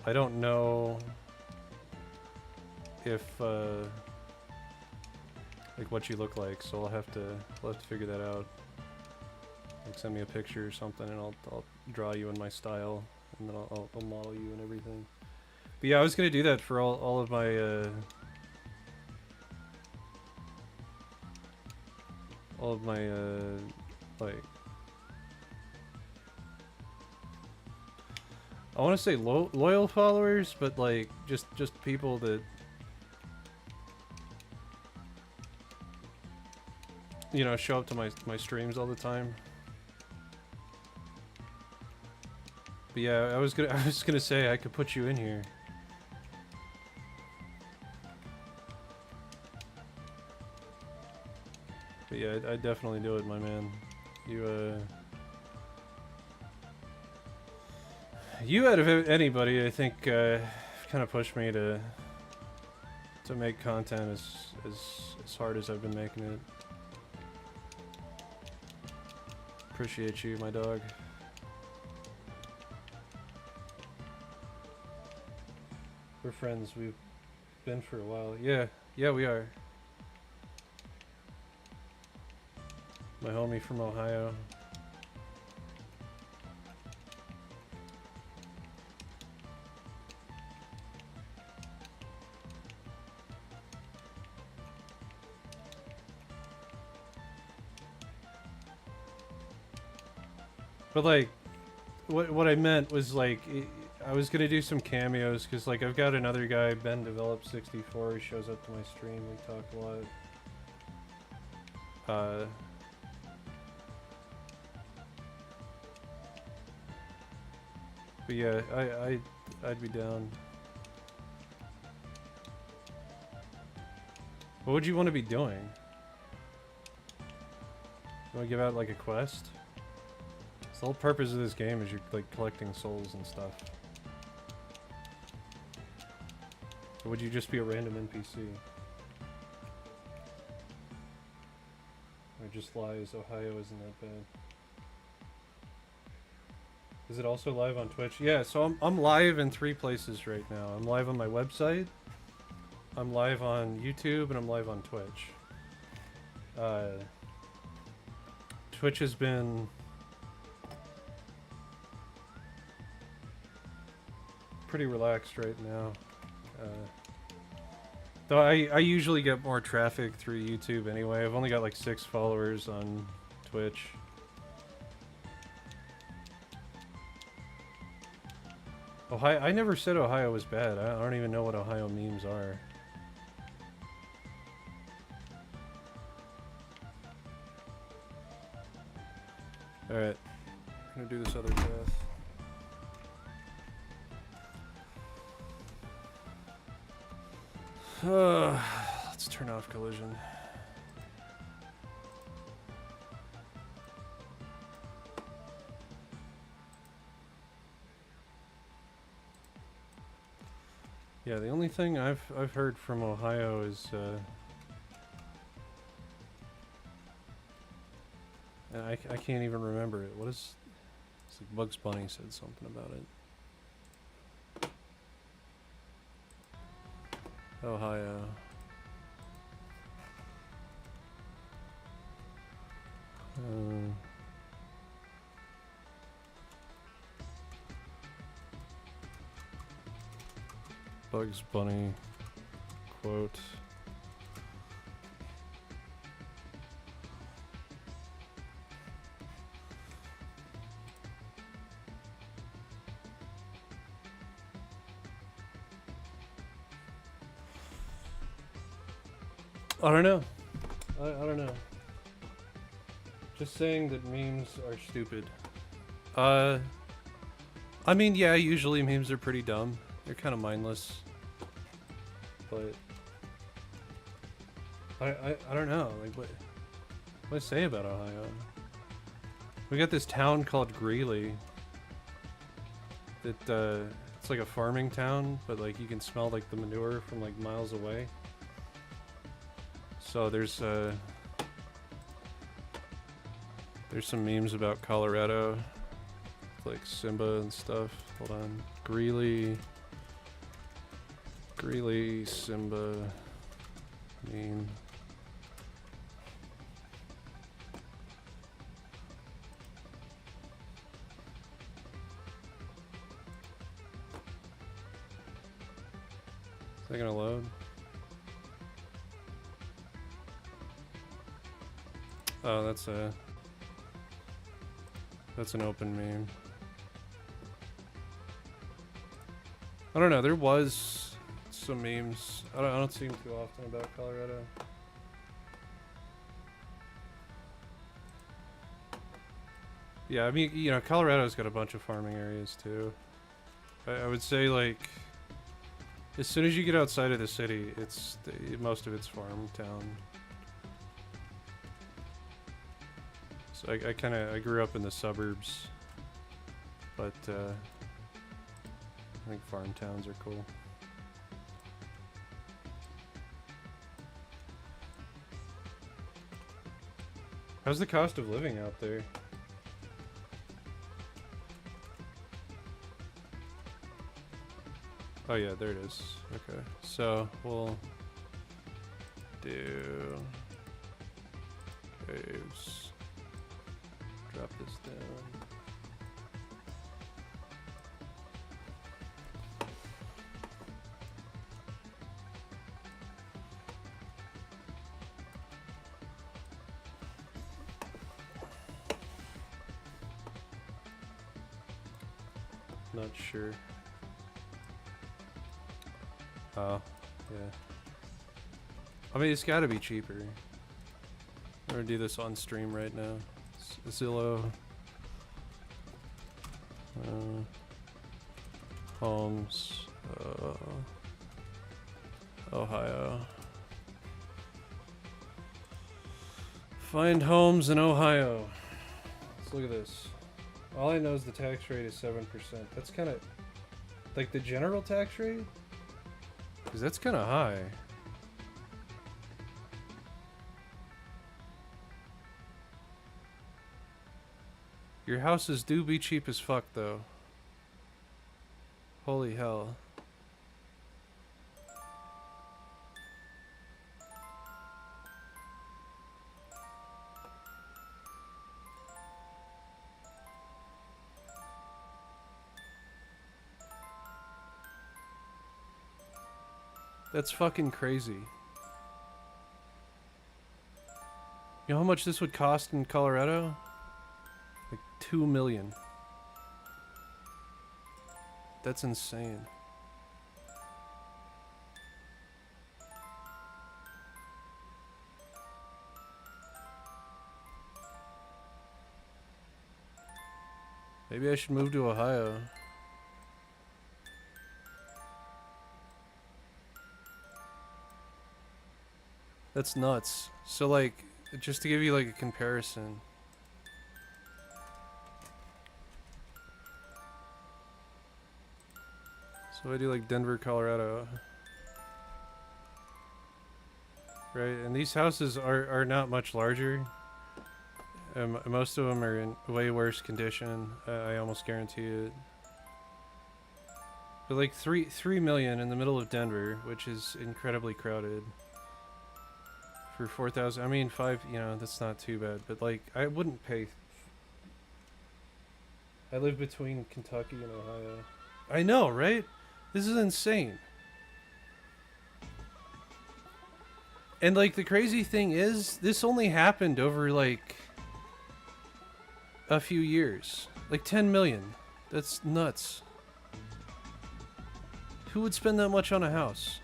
I don't know if like what you look like, so I'll have to figure that out. Like send me a picture or something, and I'll draw you in my style, and then I'll model you and everything. But yeah, I was gonna do that for all of my like, I want to say loyal followers, but like just people that, you know, show up to my streams all the time. But yeah, I was gonna say I could put you in here. But yeah, I'd definitely do it, my man. You out of anybody, I think, kind of pushed me to make content as hard as I've been making it. Appreciate you, my dog. We're friends. We've been for a while. Yeah, we are. My homie from Ohio. But like, what I meant was like, I was gonna do some cameos because like I've got another guy, Ben Develop 64. He shows up to my stream. We talk a lot. But yeah, I'd be down. What would you want to be doing? You want to give out like a quest? So the whole purpose of this game is you're like collecting souls and stuff. Or would you just be a random NPC? Or just lies, Ohio isn't that bad. Is it also live on Twitch? Yeah, so I'm live in 3 places right now. I'm live on my website, I'm live on YouTube, and I'm live on Twitch. Twitch has been pretty relaxed right now. Though I usually get more traffic through YouTube anyway. I've only got like 6 followers on Twitch. Ohio, I never said Ohio was bad. I don't even know what Ohio memes are. Alright, I'm gonna do this other path. Let's turn off collision. Yeah, the only thing I've heard from Ohio is and I can't even remember it. What is? It's like Bugs Bunny said something about it. Ohio. Bugs Bunny quote. I don't know. I don't know. Just saying that memes are stupid. I mean, yeah, usually memes are pretty dumb. They're kind of mindless. But I don't know. Like what do I say about Ohio? We got this town called Greeley. That it's like a farming town, but like you can smell like the manure from like miles away. So there's some memes about Colorado, like Simba and stuff. Hold on, Greeley, Simba meme. Is that gonna load? Oh, that's an open meme. I don't know, there was some memes. I don't see them too often about Colorado. Yeah, I mean, you know, Colorado's got a bunch of farming areas too. I would say like as soon as you get outside of the city, most of it's farm town. So I grew up in the suburbs, but I think farm towns are cool. How's the cost of living out there? Oh yeah, there it is. Okay, so we'll do caves. Drop this down. Not sure. Oh, yeah. I mean, it's gotta be cheaper. I'm gonna do this on stream right now. Zillow. Homes. Ohio. Find homes in Ohio. Let's look at this. All I know is the tax rate is 7%. That's kind of like the general tax rate? Because that's kind of high. Your houses do be cheap as fuck, though. Holy hell. That's fucking crazy. You know how much this would cost in Colorado? Like $2 million. That's insane. Maybe I should move to Ohio. That's nuts. So like, just to give you like a comparison. So I do like Denver, Colorado. Right, and these houses are not much larger. Most of them are in way worse condition. I almost guarantee it. But like 3 million in the middle of Denver, which is incredibly crowded. For 4,000, I mean 5, you know, that's not too bad. But like, I wouldn't pay. I live between Kentucky and Ohio. I know, right? This is insane. And like the crazy thing is, this only happened over like a few years. Like 10 million. That's nuts. Who would spend that much on a house?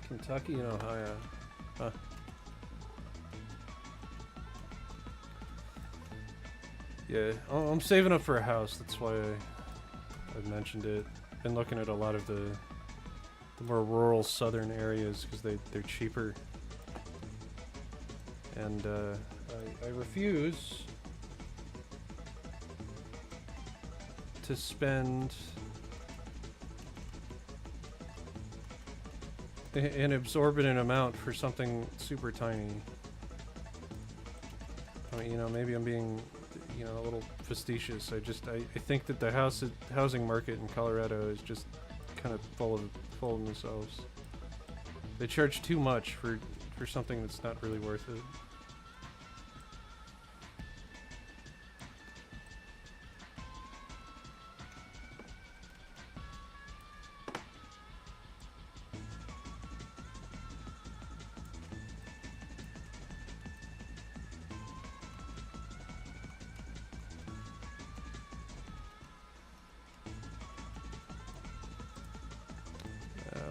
Kentucky and Ohio. Huh. Yeah, I'm saving up for a house. That's why I mentioned it. Been looking at a lot of the more rural southern areas because they're cheaper. And I refuse to spend an exorbitant amount for something super tiny. I mean, you know, maybe I'm being, you know, a little facetious. I think that the housing market in Colorado is just kind of full of themselves. They charge too much for something that's not really worth it.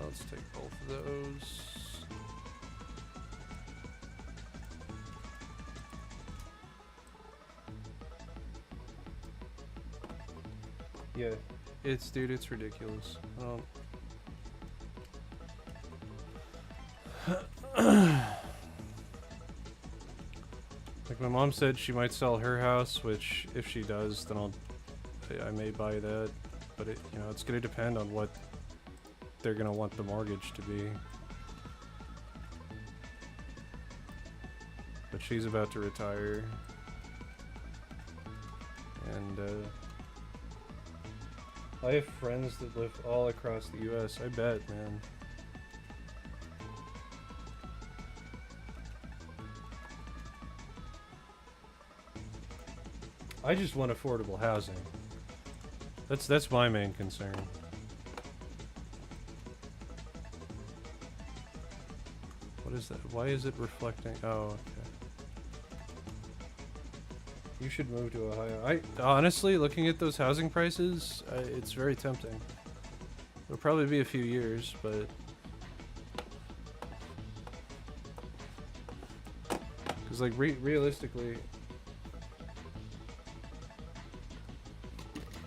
Let's take both of those. Yeah, dude, it's ridiculous. Like my mom said she might sell her house, which if she does, then I may buy that, but it, you know, it's gonna depend on what they're gonna want the mortgage to be. But she's about to retire, and I have friends that live all across the US. I bet, man. I just want affordable housing. That's my main concern. What is that? Why is it reflecting? Oh, okay. You should move to Ohio. I honestly, looking at those housing prices, it's very tempting. It'll probably be a few years, but because like realistically,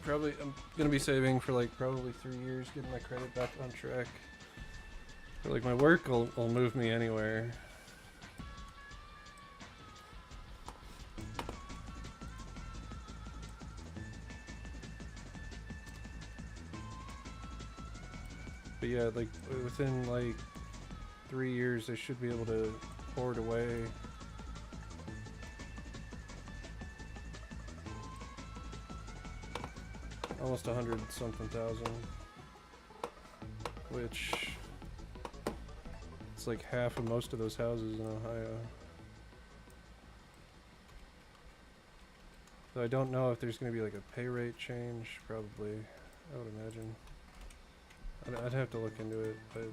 probably I'm gonna be saving for like probably 3 years, getting my credit back on track. But like my work will move me anywhere. But yeah, like within like 3 years, I should be able to hoard away almost 100-something thousand, which it's like half of most of those houses in Ohio. So I don't know if there's going to be like a pay rate change. Probably, I would imagine. I'd have to look into it, but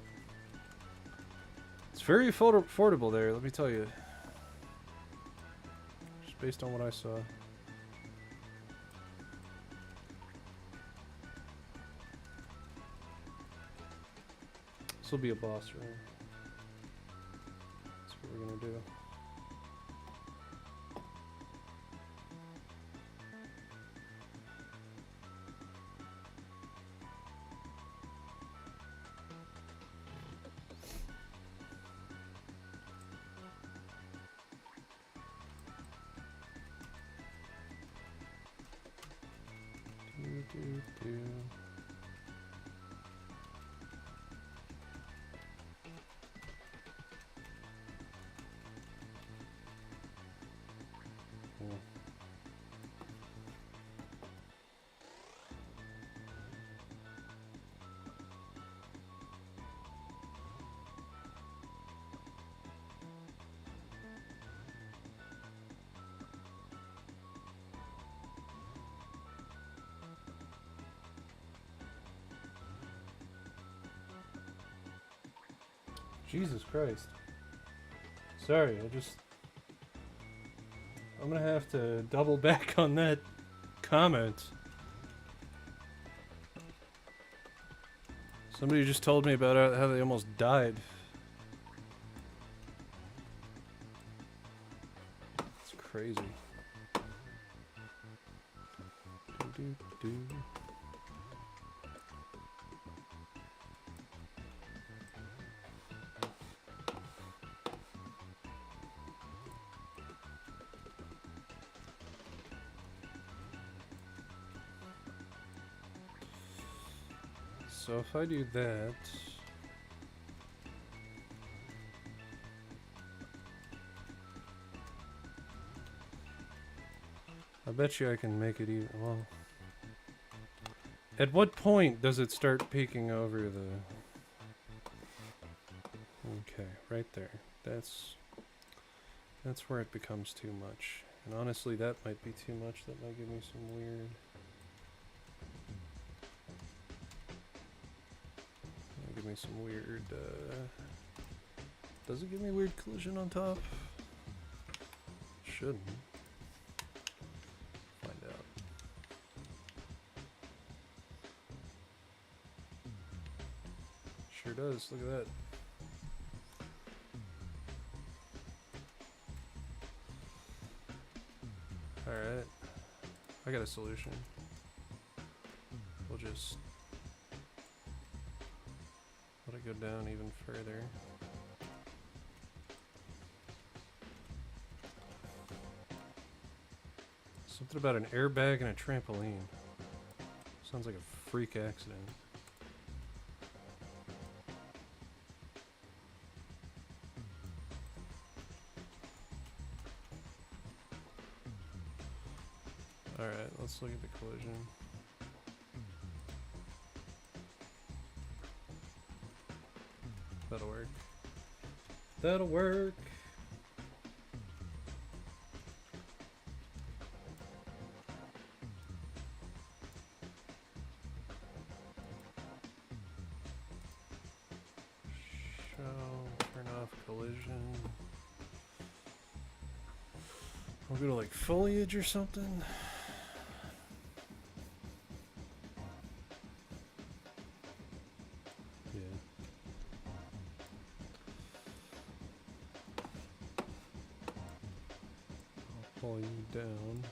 it's very affordable there, let me tell you. Just based on what I saw. This will be a boss room. That's what we're gonna do. Do. Jesus Christ. Sorry, I'm gonna have to double back on that comment. Somebody just told me about how they almost died. It's crazy. Do. So if I do that, I bet you I can make it even, well, at what point does it start peeking over the, okay, right there, that's where it becomes too much, and honestly that might be too much, that might give me some weird, does it give me weird collision on top? Shouldn't. Find out. Sure does, look at that. Alright. I got a solution. We'll just let it go down even further. Something about an airbag and a trampoline. Sounds like a freak accident. Alright, let's look at the collision. That'll work. That'll work. Show, turn off collision. We'll go to like foliage or something. Yeah. I'll pull you down.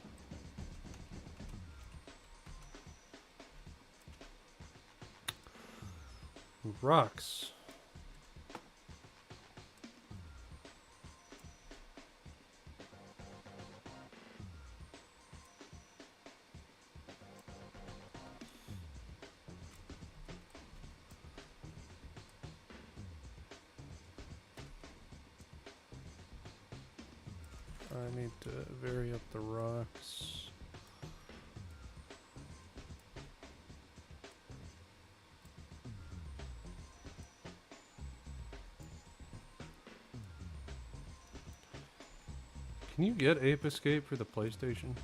Rocks. I need to vary up the rocks. Can you get Ape Escape for the PlayStation?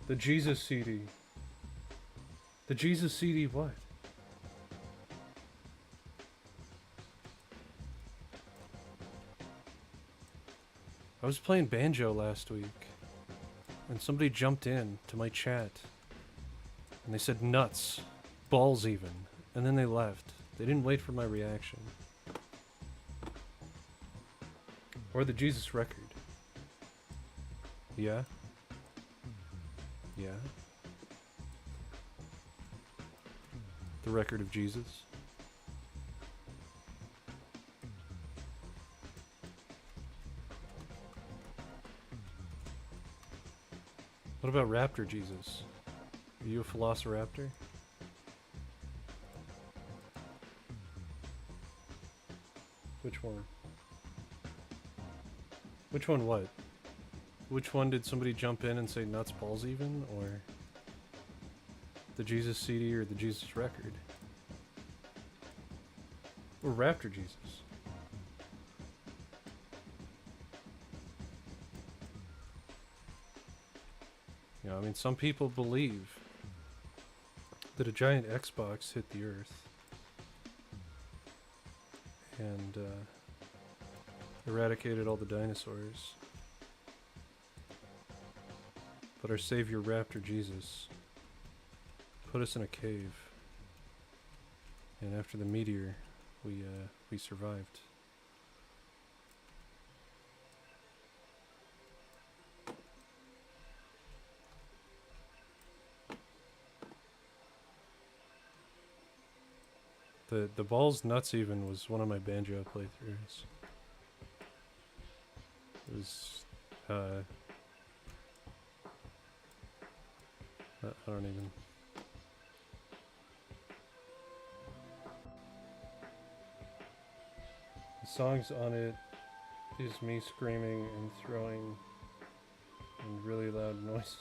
The Jesus CD. The Jesus CD what? I was playing banjo last week, and somebody jumped in to my chat, and they said nuts, balls even, and then they left. They didn't wait for my reaction. Or the Jesus record. Yeah? Yeah? The record of Jesus? What about Raptor Jesus? Are you a Velociraptor? Which one? Which one what? Which one did somebody jump in and say nuts balls even? Or the Jesus CD or the Jesus record? Or Raptor Jesus? You know, I mean, some people believe that a giant Xbox hit the Earth and eradicated all the dinosaurs. But our savior Raptor Jesus put us in a cave, and after the meteor, we survived. The balls nuts even was one of my banjo playthroughs. It was I don't even. The songs on it is me screaming and throwing and really loud noise.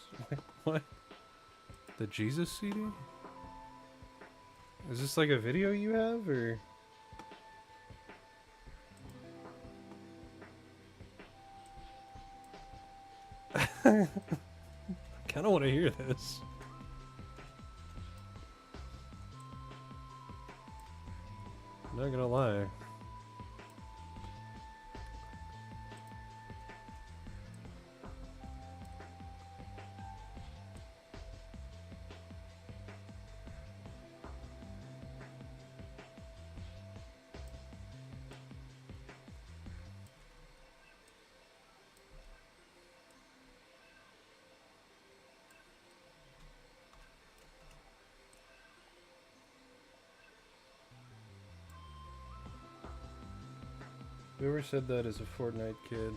What? The Jesus CD? Is this like a video you have, or? I kinda wanna hear this. Not gonna lie. Whoever said that is a Fortnite kid.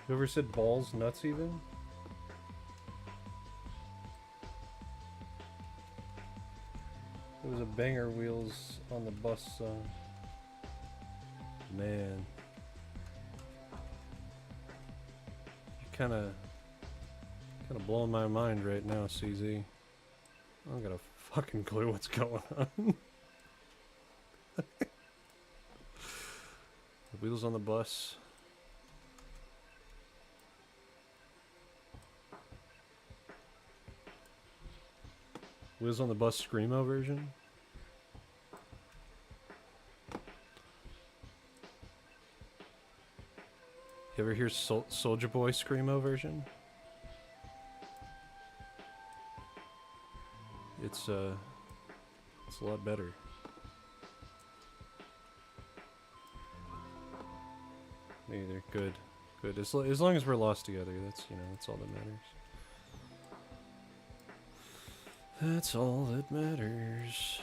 Whoever said balls nuts even? It was a banger wheels on the bus song. Man. You're kinda blowing my mind right now, CZ. I don't got a fucking clue what's going on. The wheels on the bus. Wheels on the Bus Screamo version? You ever hear Soulja Boy Screamo version? It's a lot better. Me either. Good. Good. As long as we're lost together, that's all that matters. That's all that matters.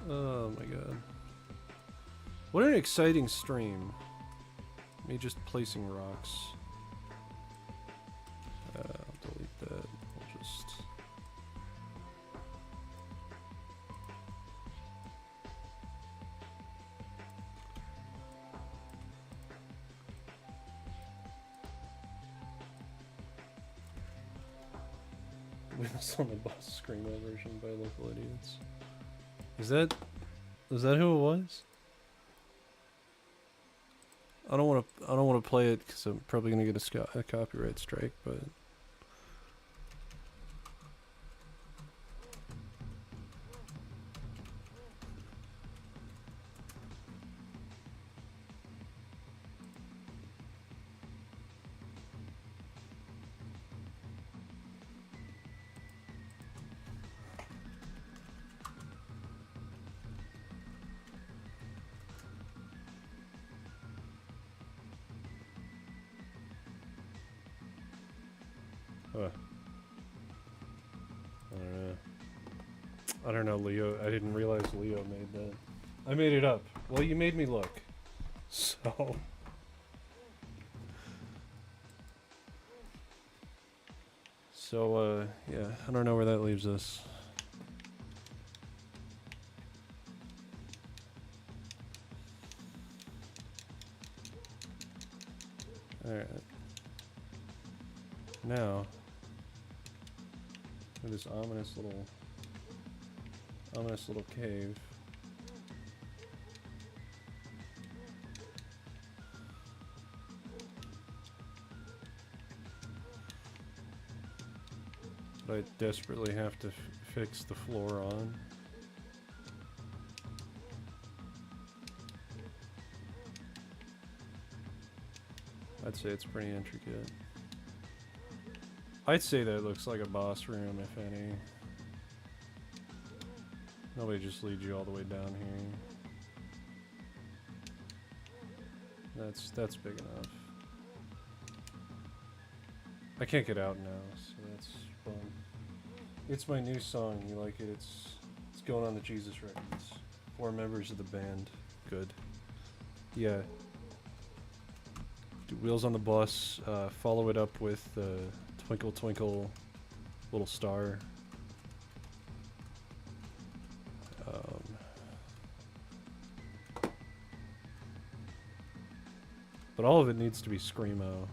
Oh my god. What an exciting stream. Me just placing rocks. I'll delete that. I'll just... Wheels on the Bus Screamo version by Local Idiots. Is that who it was? I don't want to play it because I'm probably gonna get a copyright strike, but I don't know, Leo. I didn't realize Leo made that. I made it up. Well, you made me look. So... yeah, I don't know where that leaves us. Alright. Now... this ominous little cave. But I desperately have to fix the floor on. I'd say it's pretty intricate. I'd say that looks like a boss room, if any. Nobody just leads you all the way down here. That's big enough. I can't get out now, so that's fun. It's my new song. You like it? It's going on the Jesus Records. 4 members of the band. Good. Yeah. Do Wheels on the Bus. Follow it up with Twinkle Twinkle Little Star. But all of it needs to be screamo.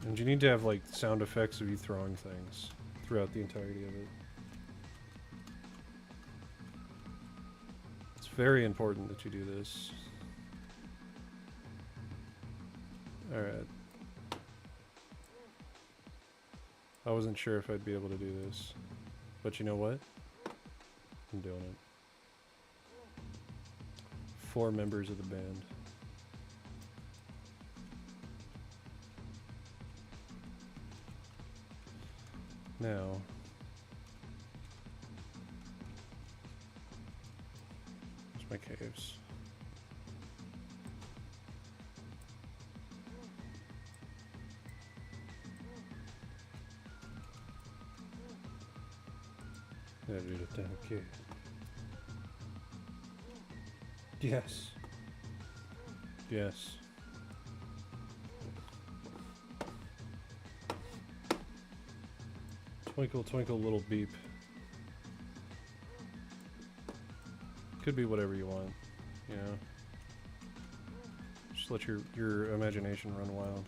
And you need to have like sound effects of you throwing things throughout the entirety of it. It's very important that you do this. Alright. I wasn't sure if I'd be able to do this. But you know what? I'm doing it. 4 members of the band. Now, there's my caves. Okay. Yes. Yes. Twinkle, twinkle, little beep. Could be whatever you want, you know. Just let your imagination run wild.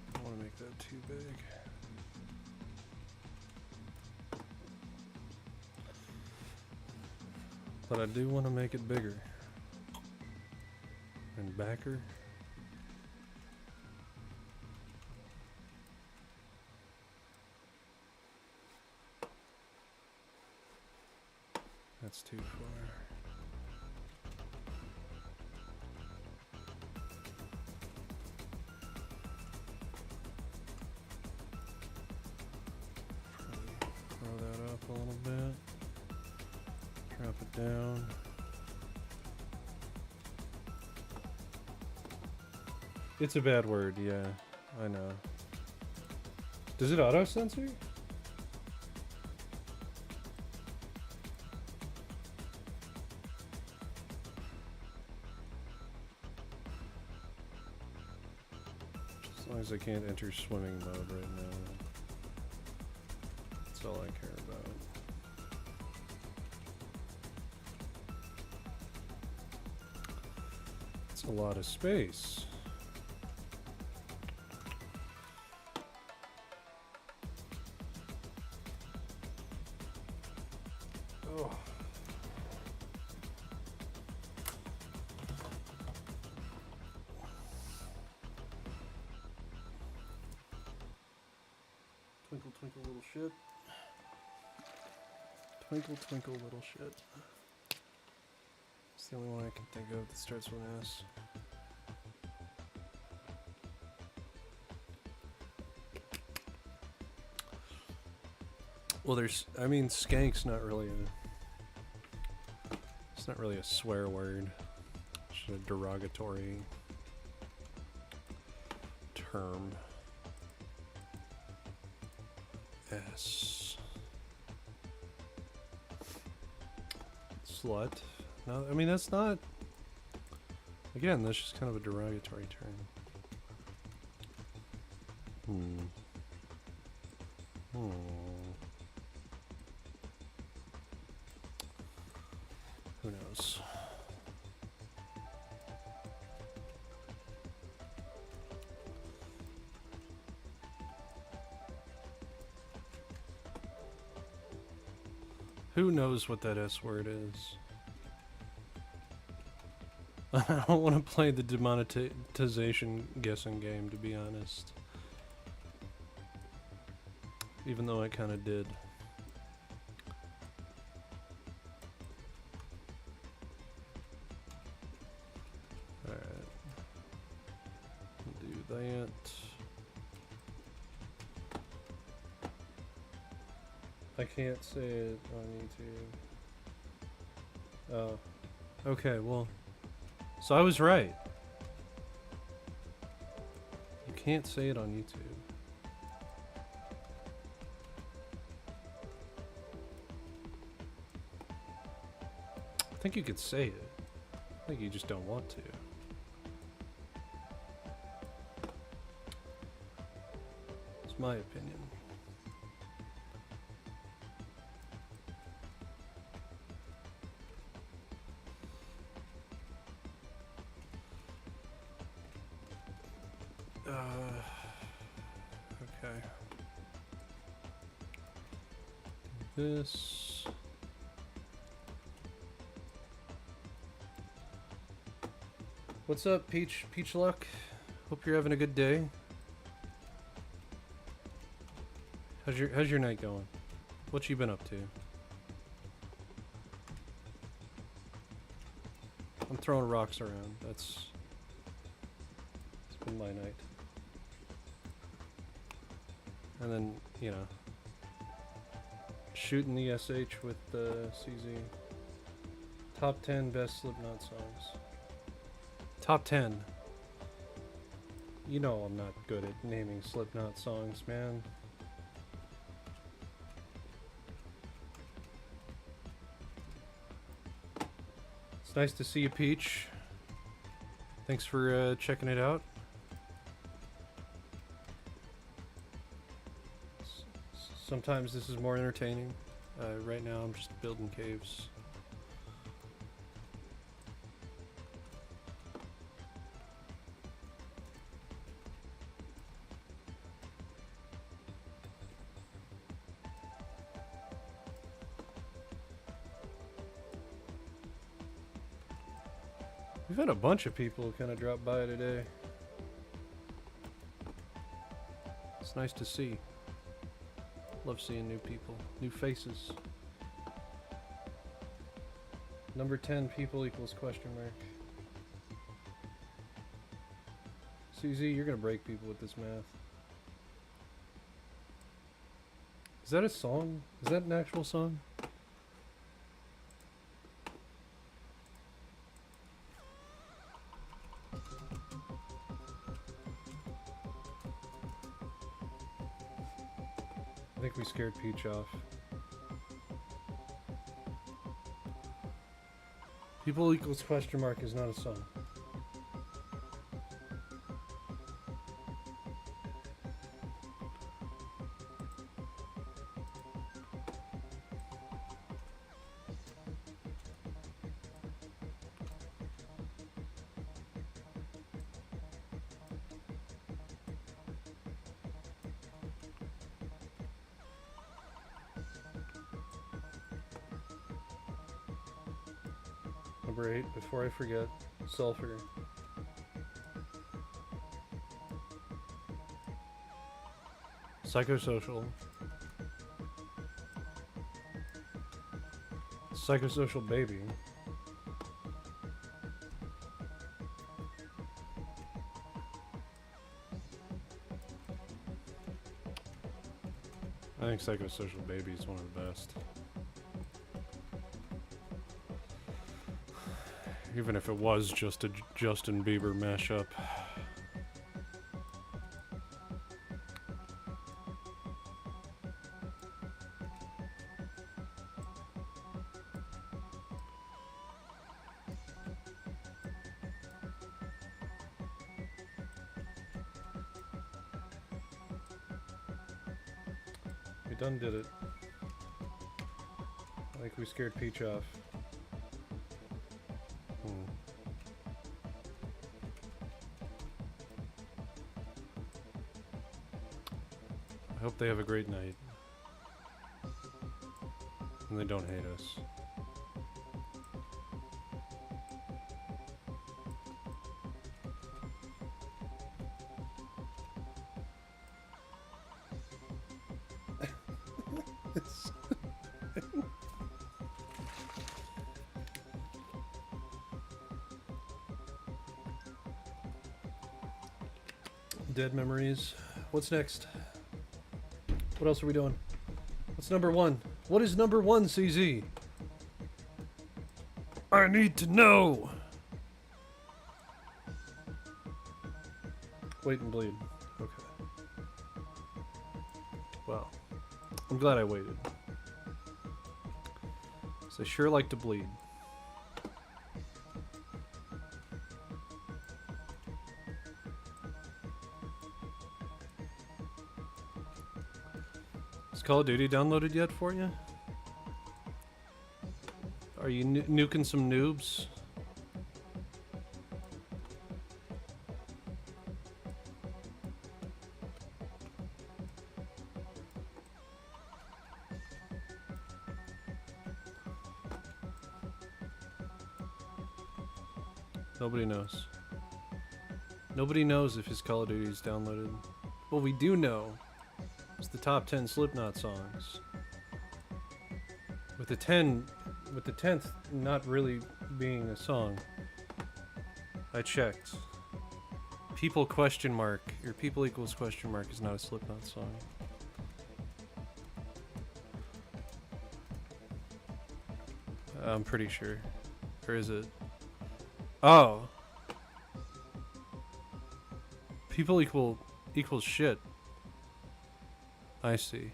I don't want to make that too big. But I do want to make it bigger. And backer. That's too far. Probably throw that up a little bit. Drop it down. It's a bad word, yeah. I know. Does it auto-censor? As long as I can't enter swimming mode right now. That's all I care about. It's a lot of space. Oh. Twinkle, twinkle, little shit. Twinkle, twinkle, little shit. It's the only one I can think of that starts with an S. Well, I mean, skank's not really it's not really a swear word. It's just a derogatory term. S. Slut. No, I mean, that's not... Again, that's just kind of a derogatory term. Who knows? Who knows what that S word is? I don't want to play the demonetization guessing game, to be honest. Even though I kind of did. Alright. Do that. I can't say it on YouTube. Oh. Okay, well. So I was right. You can't say it on YouTube. I think you could say it. I think you just don't want to. It's my opinion. Okay. This. What's up, Peach Luck? Hope you're having a good day. How's your night going? What you been up to? I'm throwing rocks around. It's been my night. And then, you know, shooting the SH with the CZ. Top 10 best Slipknot songs. Top 10. You know I'm not good at naming Slipknot songs, man. It's nice to see you, Peach. Thanks for checking it out. Sometimes this is more entertaining. Right now I'm just building caves. We've had a bunch of people kind of drop by today. It's nice to see. Love seeing new people, new faces. Number 10 people equals question mark. CZ, you're gonna break people with this math. Is that a song? Is that an actual song? I think we scared Peach off. People equals question mark is not a song. Number 8, before I forget, sulfur. Psychosocial. Psychosocial baby. I think Psychosocial Baby is one of the best. Even if it was just a Justin Bieber mashup. We done did it. I think we scared Peach off. I hope they have a great night. And they don't hate us. Dead memories. What's next? What else are we doing? What's number 1? What is number 1, CZ? I need to know! Wait and bleed. Okay. Well, I'm glad I waited. 'Cause I sure like to bleed. Call of Duty downloaded yet for you? Are you nuking some noobs? Nobody knows. Nobody knows if his Call of Duty is downloaded. What we do know is the top 10 Slipknot songs. With the 10th not really being a song. I checked. People question mark, or people equals question mark is not a Slipknot song. I'm pretty sure. Or is it? Oh. People equals shit. I see.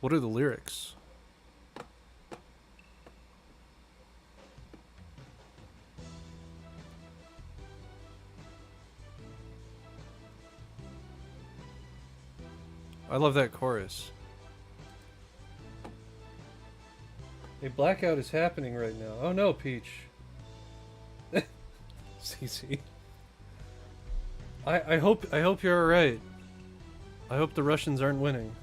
What are the lyrics? I love that chorus. A blackout is happening right now. Oh no, Peach. CC. I hope you're alright. I hope the Russians aren't winning.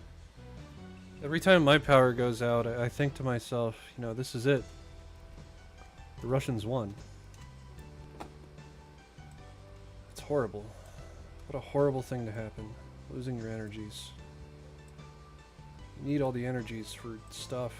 Every time my power goes out, I think to myself, you know, this is it. The Russians won. It's horrible. What a horrible thing to happen. Losing your energies. You need all the energies for stuff.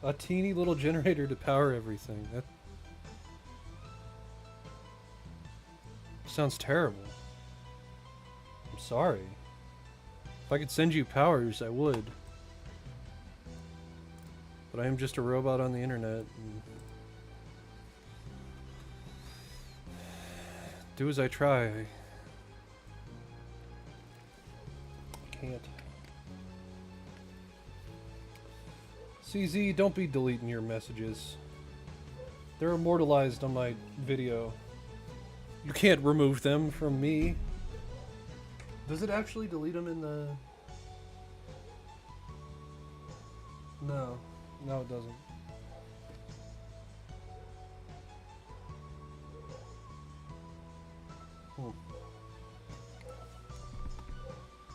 A teeny little generator to power everything. That sounds terrible. I'm sorry. If I could send you powers, I would. But I am just a robot on the internet. And do as I try. I can't. CZ, don't be deleting your messages. They're immortalized on my video. You can't remove them from me. Does it actually delete them in the... No. No, it doesn't.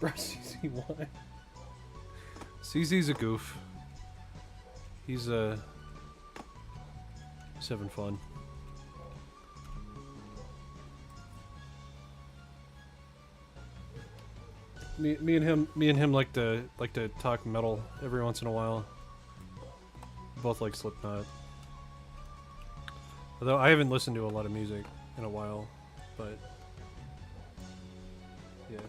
Bro, CZ, why? CZ's a goof. He's having fun. Me and him like to talk metal every once in a while. Both like Slipknot. Although I haven't listened to a lot of music in a while, but yeah.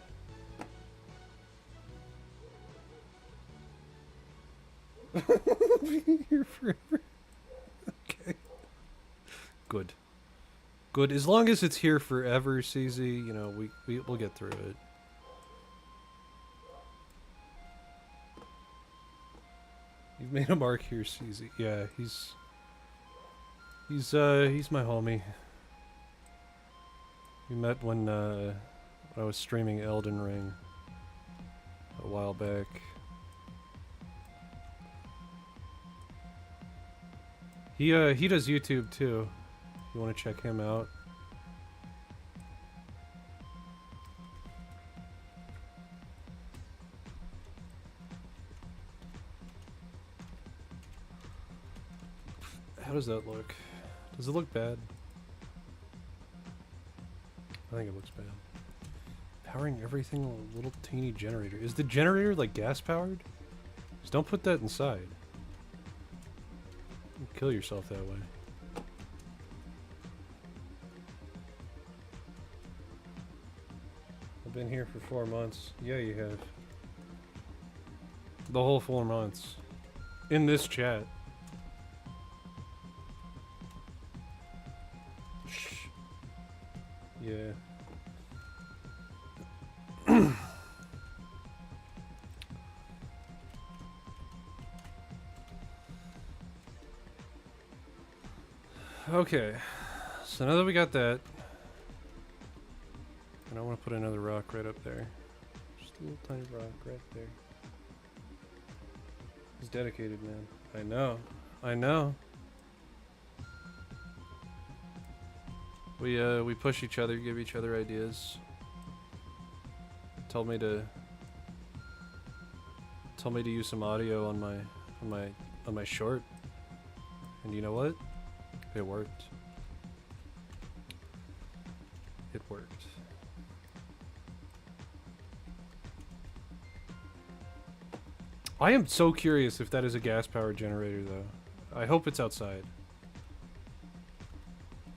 Be here forever. Okay. Good. Good. As long as it's here forever, CZ, you know, we'll get through it. You've made a mark here, CZ. Yeah, he's my homie. We met when I was streaming Elden Ring a while back. He does YouTube too. If you want to check him out. How does that look? Does it look bad? I think it looks bad. Powering everything on a little teeny generator. Is the generator like gas powered? Just don't put that inside. You'll kill yourself that way. I've been here for 4 months. Yeah, you have. The whole 4 months. In this chat. Shh. Yeah. Okay, so now that we got that, and I want to put another rock right up there. Just a little tiny rock right there. He's dedicated, man. I know. I know. We push each other, give each other ideas. Told me to use some audio on my short. And you know what? It worked. It worked. I am so curious if that is a gas-powered generator, though. I hope it's outside.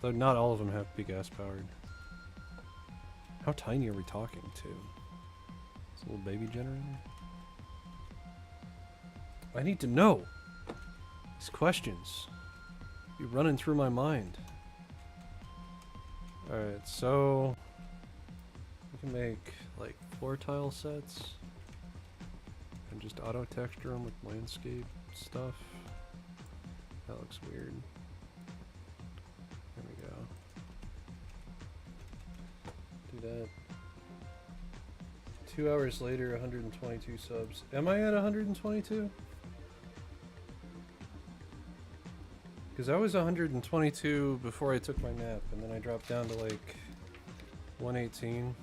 Though not all of them have to be gas powered. How tiny are we talking to? It's a little baby generator? I need to know! These questions be running through my mind. Alright, so we can make like floor tile sets and just auto texture them with landscape stuff. That looks weird. There we go. Do that. 2 hours later, 122 subs. Am I at 122? Because I was 122 before I took my nap, and then I dropped down to like 118.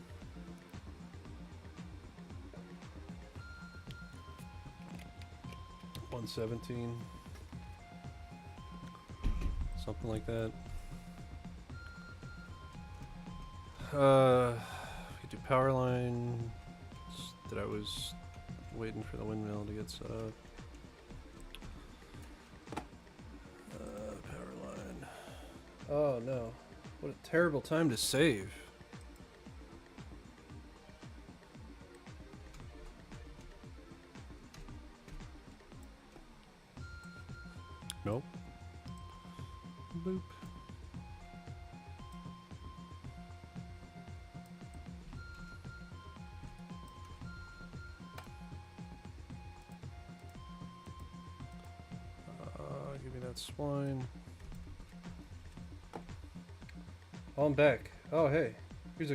$117. Something like that. We do power line that I was waiting for the windmill to get set up. Power line. Oh no. What a terrible time to save. Nope. Boop. Give me that spline. Oh, I'm back. Oh, hey. Here's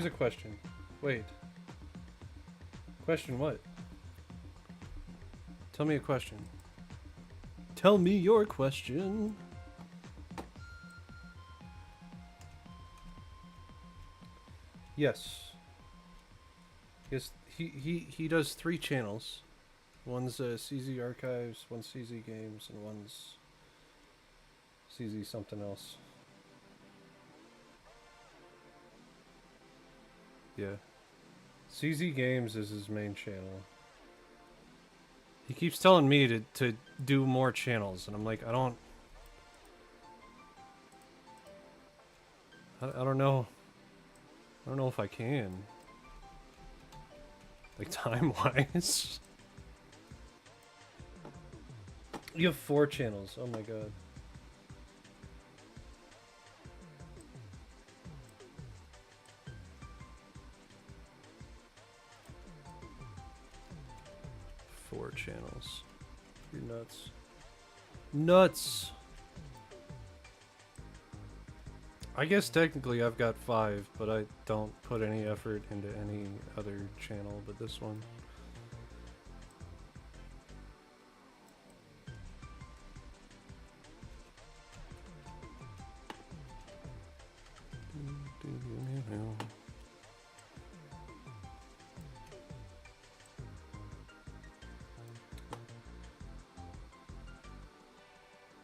a question. Wait. Question what? Tell me a question. Tell me your question. Yes. Yes, he does 3 channels. One's CZ Archives, one's CZ Games, and one's CZ something else. Yeah. CZ Games is his main channel. He keeps telling me to do more channels, and I'm like, I don't know. I don't know if I can. Like, time-wise. You have 4 channels. Oh my god. Four channels. You're nuts. Nuts! I guess technically I've got 5, but I don't put any effort into any other channel but this one.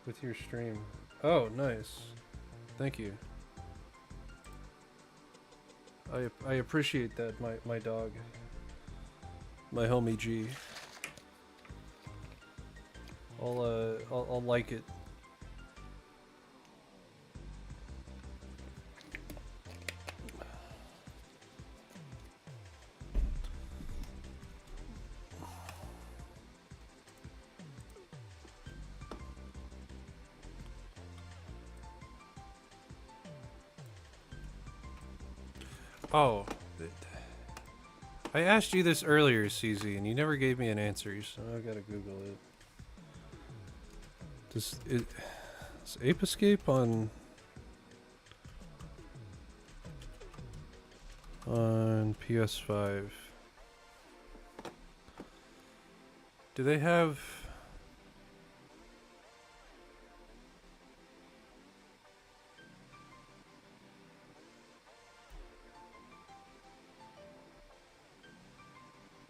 With your stream. Oh, nice. Thank you. I appreciate that, my dog. My homie G. I'll like it. Oh, I asked you this earlier, CZ, and you never gave me an answer, so I gotta Google it. Does Ape Escape on PS5? Do they have?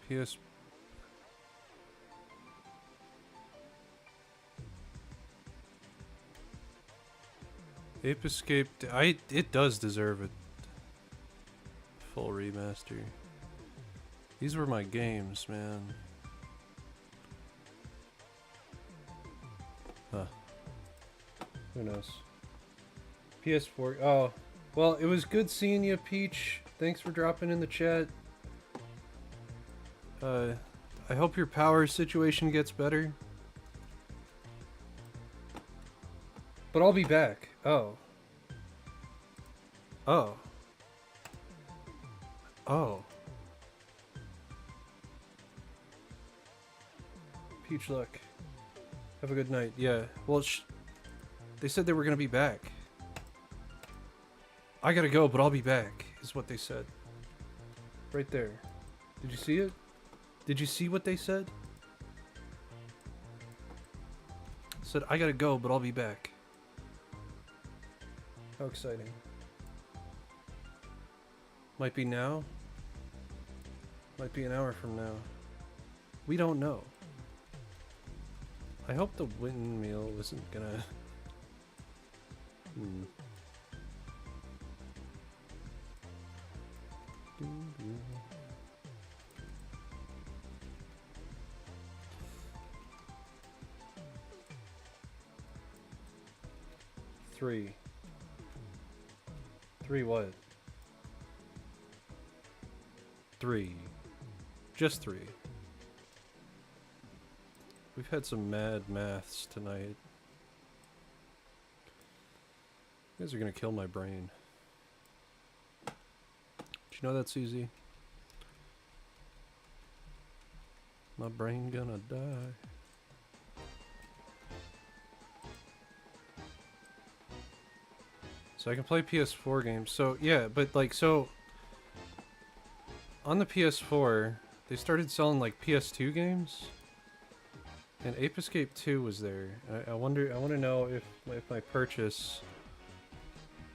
PS. Ape Escape. It does deserve a full remaster. These were my games, man. Huh. Who knows? PS4. Oh, well, it was good seeing you, Peach. Thanks for dropping in the chat. I hope your power situation gets better. But I'll be back. Oh. Oh. Oh. Peach luck. Have a good night. Yeah. Well, they said they were gonna be back. I gotta go, but I'll be back, is what they said. Right there. Did you see it? Did you see what they said? Said, I gotta go, but I'll be back. How exciting. Might be now. Might be an hour from now. We don't know. I hope the windmill isn't gonna... Three. Three what? Three. Just three. We've had some mad maths tonight. You guys are gonna kill my brain. Did you know that's easy? My brain gonna die. So I can play PS4 games. So yeah, but like, so on the PS4 they started selling like PS2 games, and Ape Escape 2 was there. I want to know if my purchase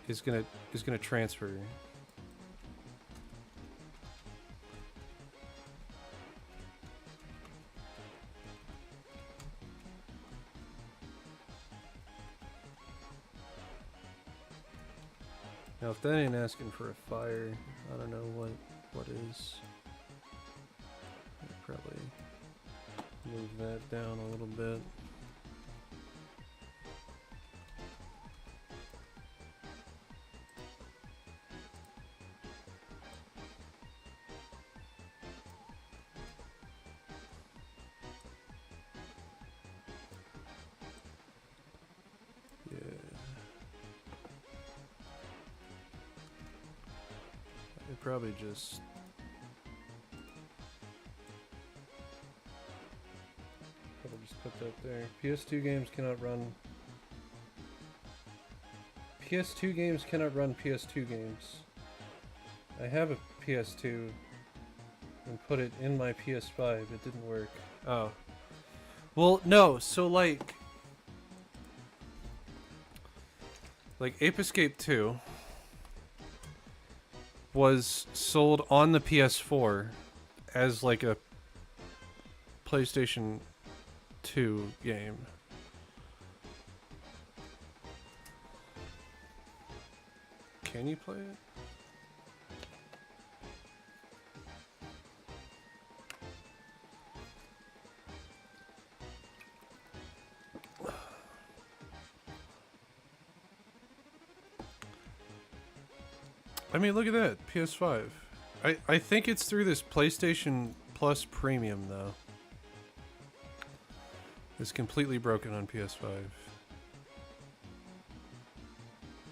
is gonna transfer. Now, if that ain't asking for a fire, I don't know what is. I'll probably move that down a little bit. Probably just put that there. PS2 games cannot run. PS2 games cannot run PS2 games. I have a PS2 and put it in my PS5. It didn't work. Oh. Well, no. So like Ape Escape 2 was sold on the PS4 as like a PlayStation 2 game. Can you play it? I mean, look at that, PS5. I think it's through this PlayStation Plus Premium, though. It's completely broken on PS5.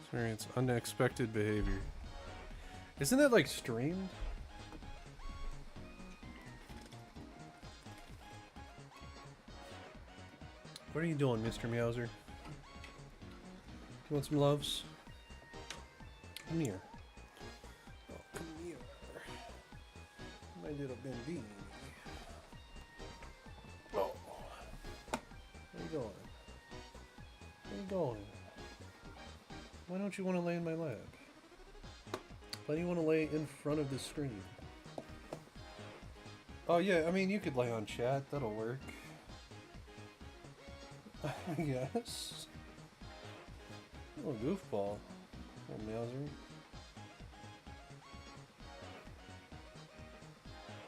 Experience unexpected behavior. Isn't that, like, streamed? What are you doing, Mr. Meowser? You want some loves? Come here. My little bambini. Oh. Where you going? Where you going? Why don't you want to lay in my lap? Why do you want to lay in front of the screen? Oh yeah, I mean you could lay on chat, that'll work. I guess. Oh, goofball. Oh, Meowser.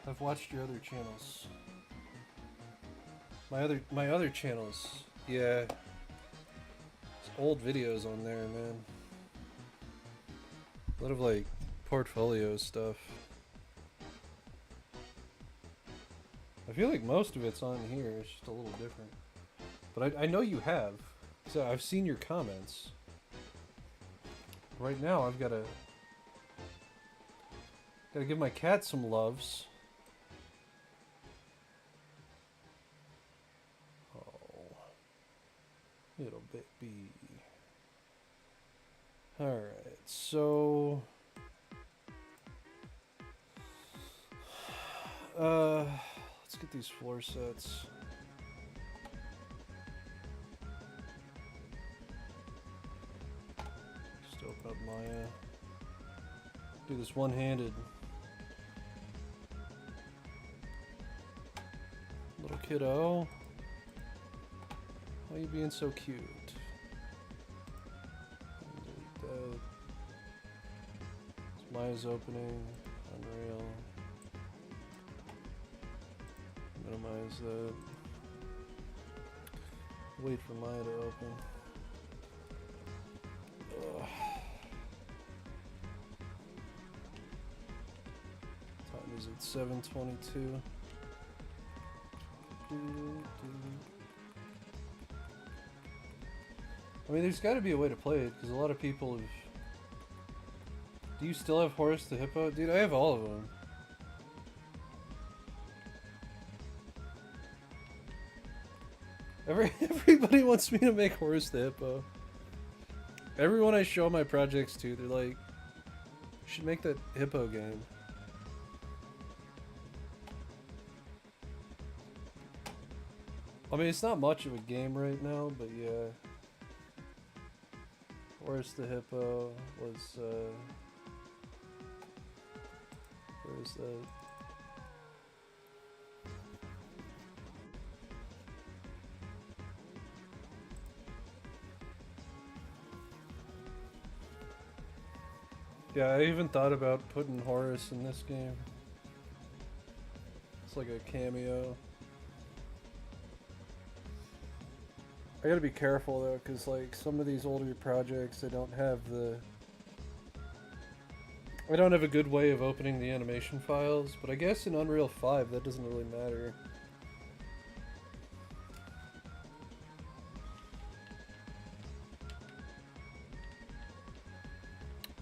I've watched your other channels. My other channels. Yeah. old videos on there, man. A lot of like portfolio stuff. I feel like most of it's on here. It's just a little different. But I know you have. So I've seen your comments. Right now I've gotta give my cat some loves. Oh, little baby. Alright, so let's get these floor sets. Just open up Maya. Do this one-handed. Little kiddo. Why are you being so cute? Delete that. This Maya's opening. Unreal. Minimize that. Wait for Maya to open. Ugh. Time is at 7:22. I mean, there's got to be a way to play it, because a lot of people have... Do you still have Horus the Hippo? Dude, I have all of them. Everybody wants me to make Horus the Hippo. Everyone I show my projects to, they're like, you should make that Hippo game. I mean, it's not much of a game right now, but yeah. Horus the Hippo was, where is that? Yeah, I even thought about putting Horus in this game. It's like a cameo. I gotta be careful though, because like some of these older projects, I don't have a good way of opening the animation files, but I guess in Unreal 5 that doesn't really matter.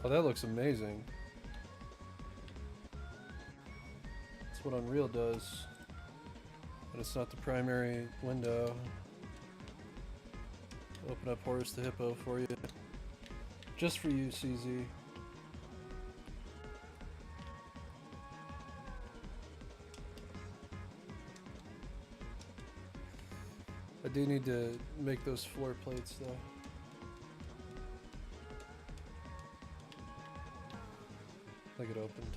Oh, that looks amazing. That's what Unreal does, but it's not the primary window. Open up Horus the Hippo for you. Just for you, CZ. I do need to make those floor plates though. I think it opened.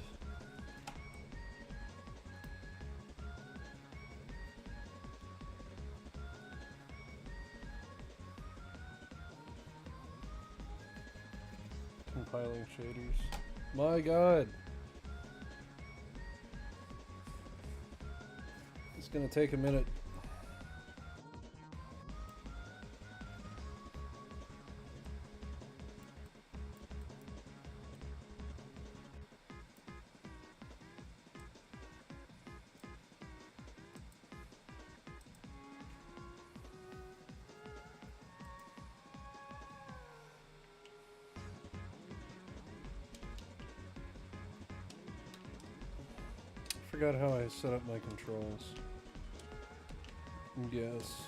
Compiling shaders. My god! It's gonna take a minute. I forgot how I set up my controls. Yes.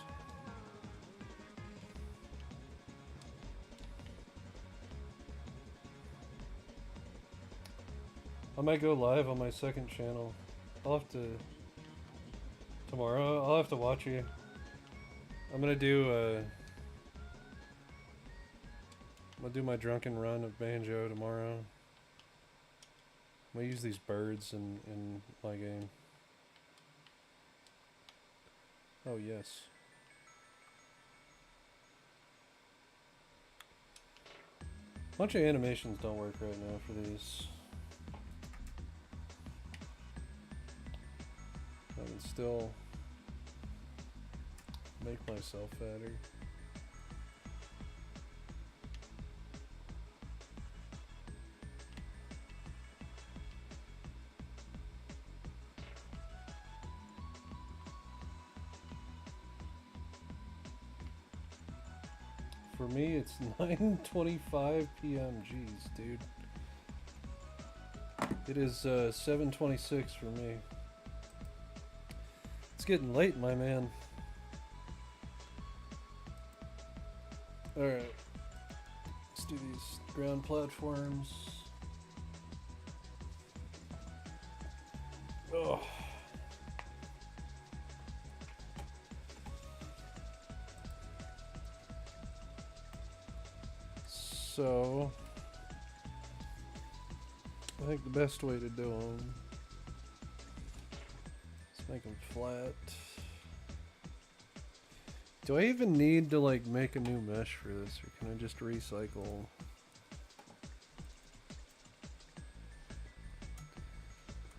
I might go live on my second channel. I'll have to... Tomorrow, I'll have to watch you. I'm gonna do I'm gonna do my drunken run of Banjo tomorrow. I'm gonna use these birds in my game. Oh yes. A bunch of animations don't work right now for these. I can still make myself fatter. For me, it's 9:25 p.m. Jeez, dude. It is 7:26 for me. It's getting late, my man. Alright. Let's do these ground platforms. Oh. So, I think the best way to do them is make them flat. Do I even need to like make a new mesh for this, or can I just recycle?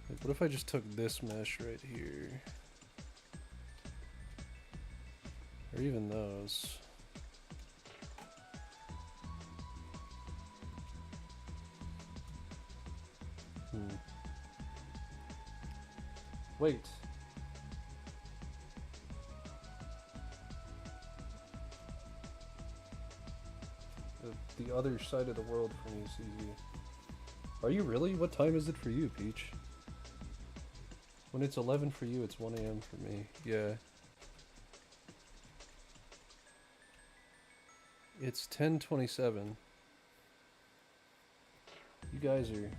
Like, what if I just took this mesh right here? Or even those. Wait. The other side of the world for me is easy. Are you really? What time is it for you, Peach? When it's 11 for you, it's 1 a.m. for me. Yeah. It's 10:27. You guys are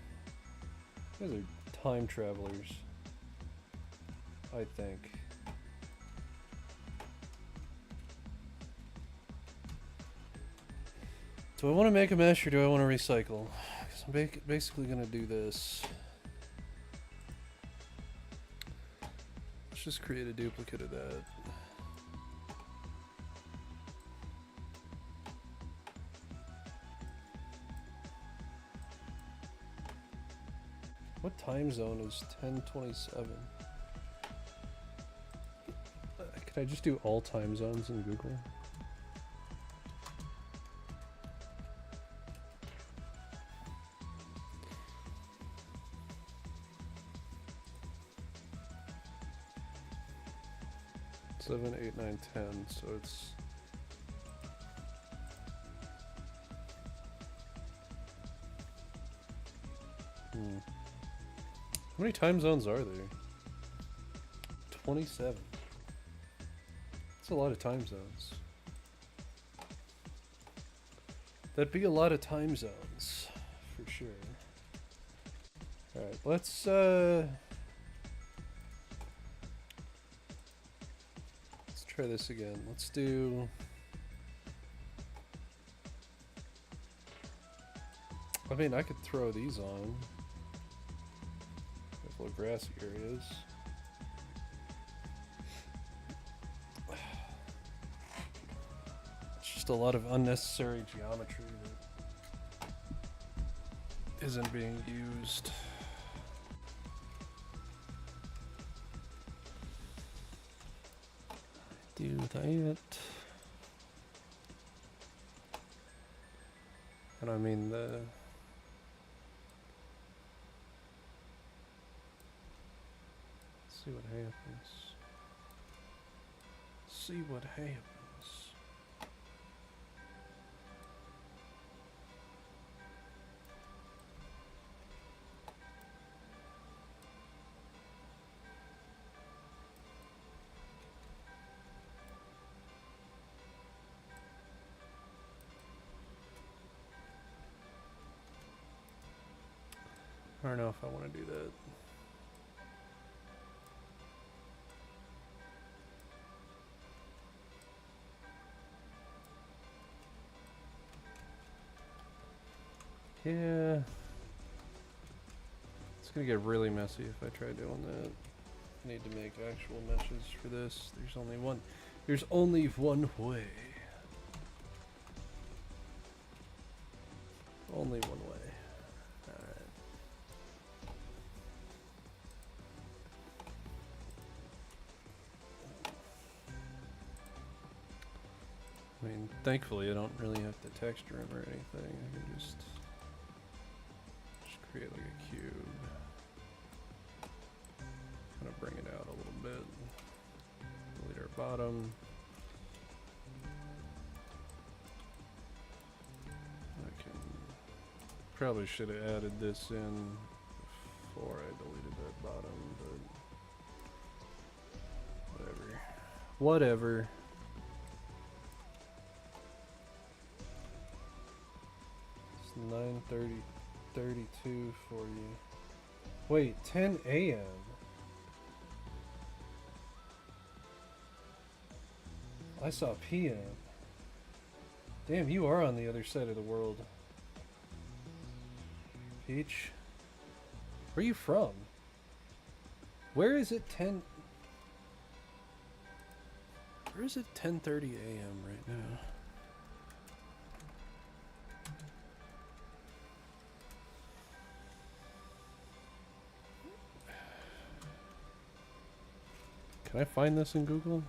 time travelers, I think. Do I want to make a mesh or do I want to recycle? Because I'm basically going to do this. Let's just create a duplicate of that. What time zone is 10:27? Could I just do all time zones in Google? Seven, 8, 9, 10. So it's How many time zones are there? 27. That's a lot of time zones. That'd be a lot of time zones, for sure. Alright, let's try this again. Let's do... I mean, I could throw these on. Little grassy areas. It's just a lot of unnecessary geometry that isn't being used. Do that. And I mean the... See what happens. See what happens. I don't know if I want to do that. Yeah, it's gonna get really messy if I try doing that. I need to make actual meshes for this. There's only one way. Only one way. Alright. I mean, thankfully I don't really have to texture them or anything. I can just create like a cube. Kind of bring it out a little bit. Delete our bottom. Probably should have added this in before I deleted that bottom, but whatever. Whatever. It's 9:32 for you. Wait, 10 a.m. I saw p.m. Damn, you are on the other side of the world. Peach, where are you from? Where is it 10? Where is it 10:30 a.m. right now? Can I find this in Google?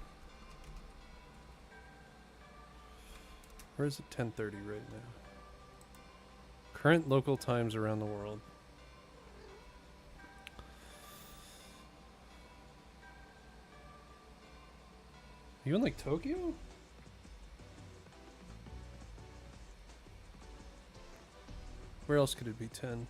Where is it 10:30 right now? Current local times around the world. Are you in like Tokyo? Where else could it be 10?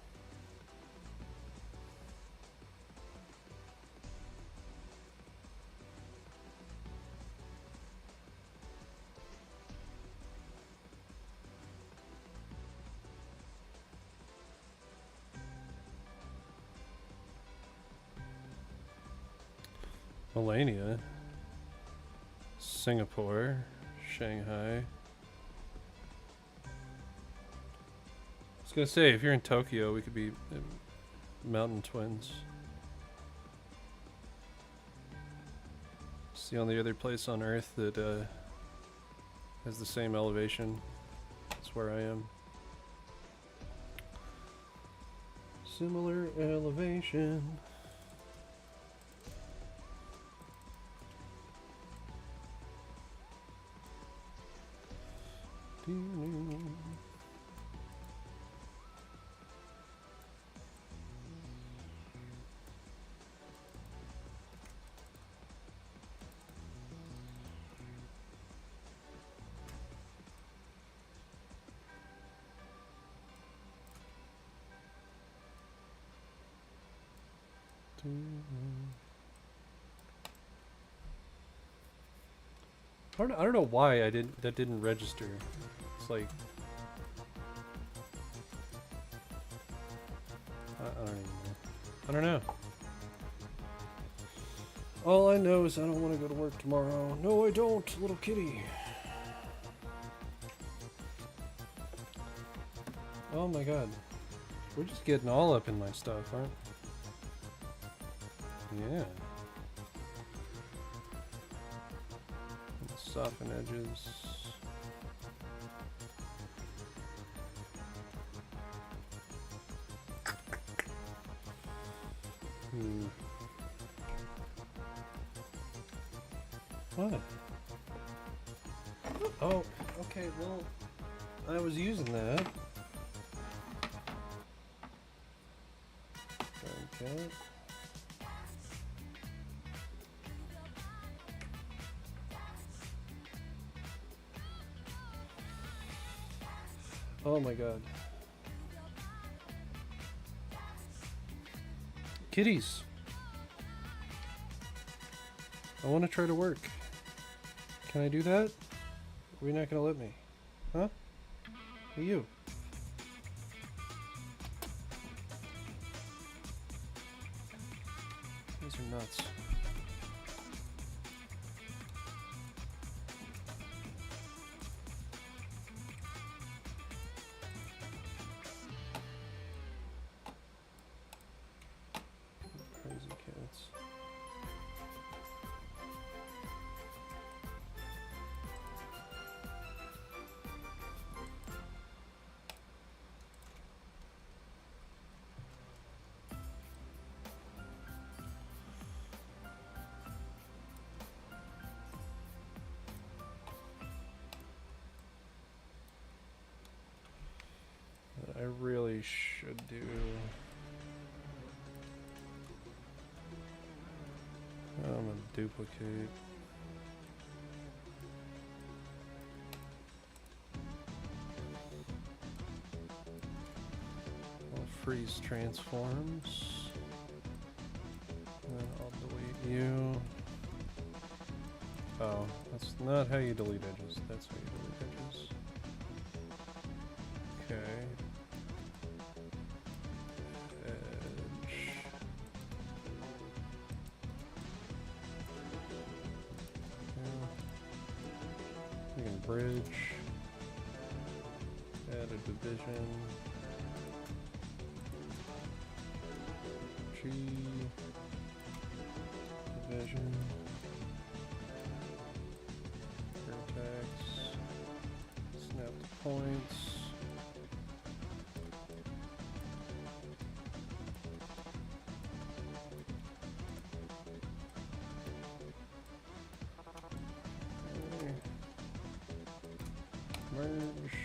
Melania, Singapore, Shanghai. I was gonna say, if you're in Tokyo, we could be mountain twins. It's the only other place on Earth that has the same elevation. That's where I am. Similar elevation. I don't know why that didn't register. It's like I don't even know. I don't know. All I know is I don't want to go to work tomorrow. No, I don't, little kitty. Oh my god. We're just getting all up in my stuff, aren't we? Yeah. Soften edges. What? Oh, okay, well, I was using that. Okay. Oh my god. Kitties. I want to try to work. Can I do that? Are we not going to let me? Huh? Hey, you. These are nuts. Crazy cats. I really should do. I'm gonna duplicate. freeze transforms. And then I'll delete you. Oh, that's not how you delete edges. That's how you delete edges. Okay. Edge. Yeah. We can bridge. Add a division. G. Division. Vertex. Snap the points. Okay. Merge.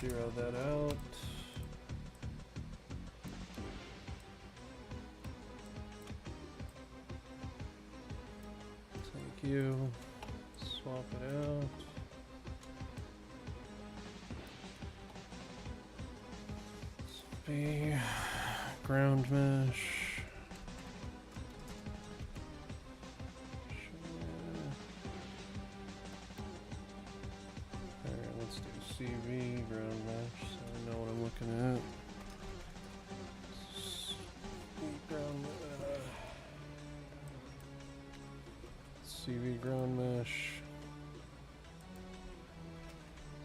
Zero that out. Take you. Swap it out. This will be ground mesh. Alright, let's do CV ground mesh so I know what I'm looking at. CV ground mesh.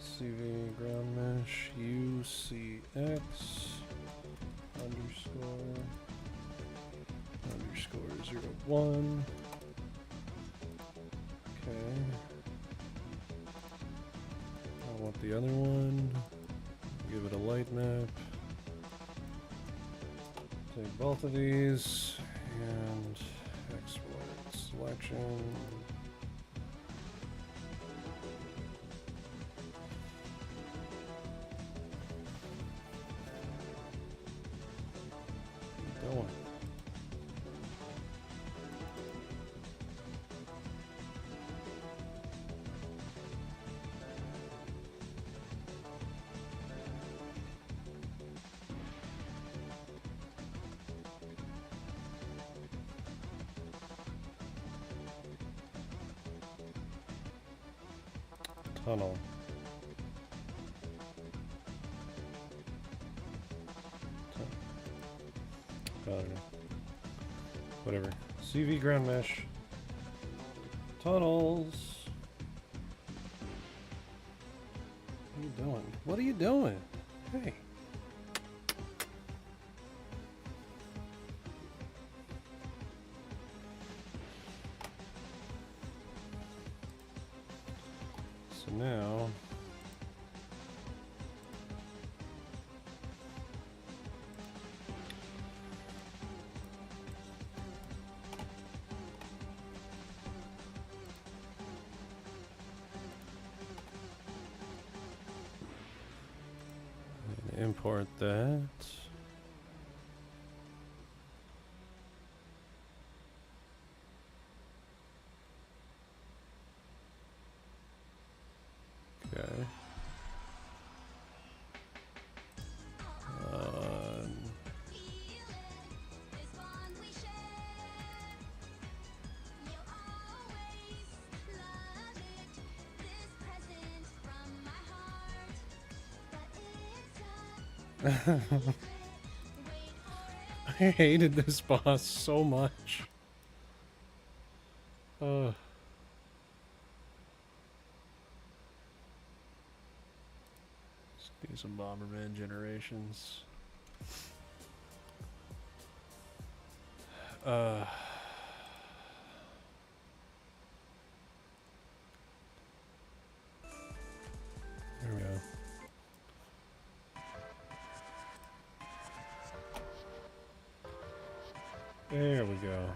CV ground mesh. UCX underscore 01. Okay. I want the other one. Give it a light map. Take both of these and export selection. Keep going. Tunnel. I don't know. Whatever. CV ground mesh. Tunnels. What are you doing? What are you doing? Hey. So now import that. Okay. I hated this boss so much. Let's do some Bomberman generations. There we go. There we go.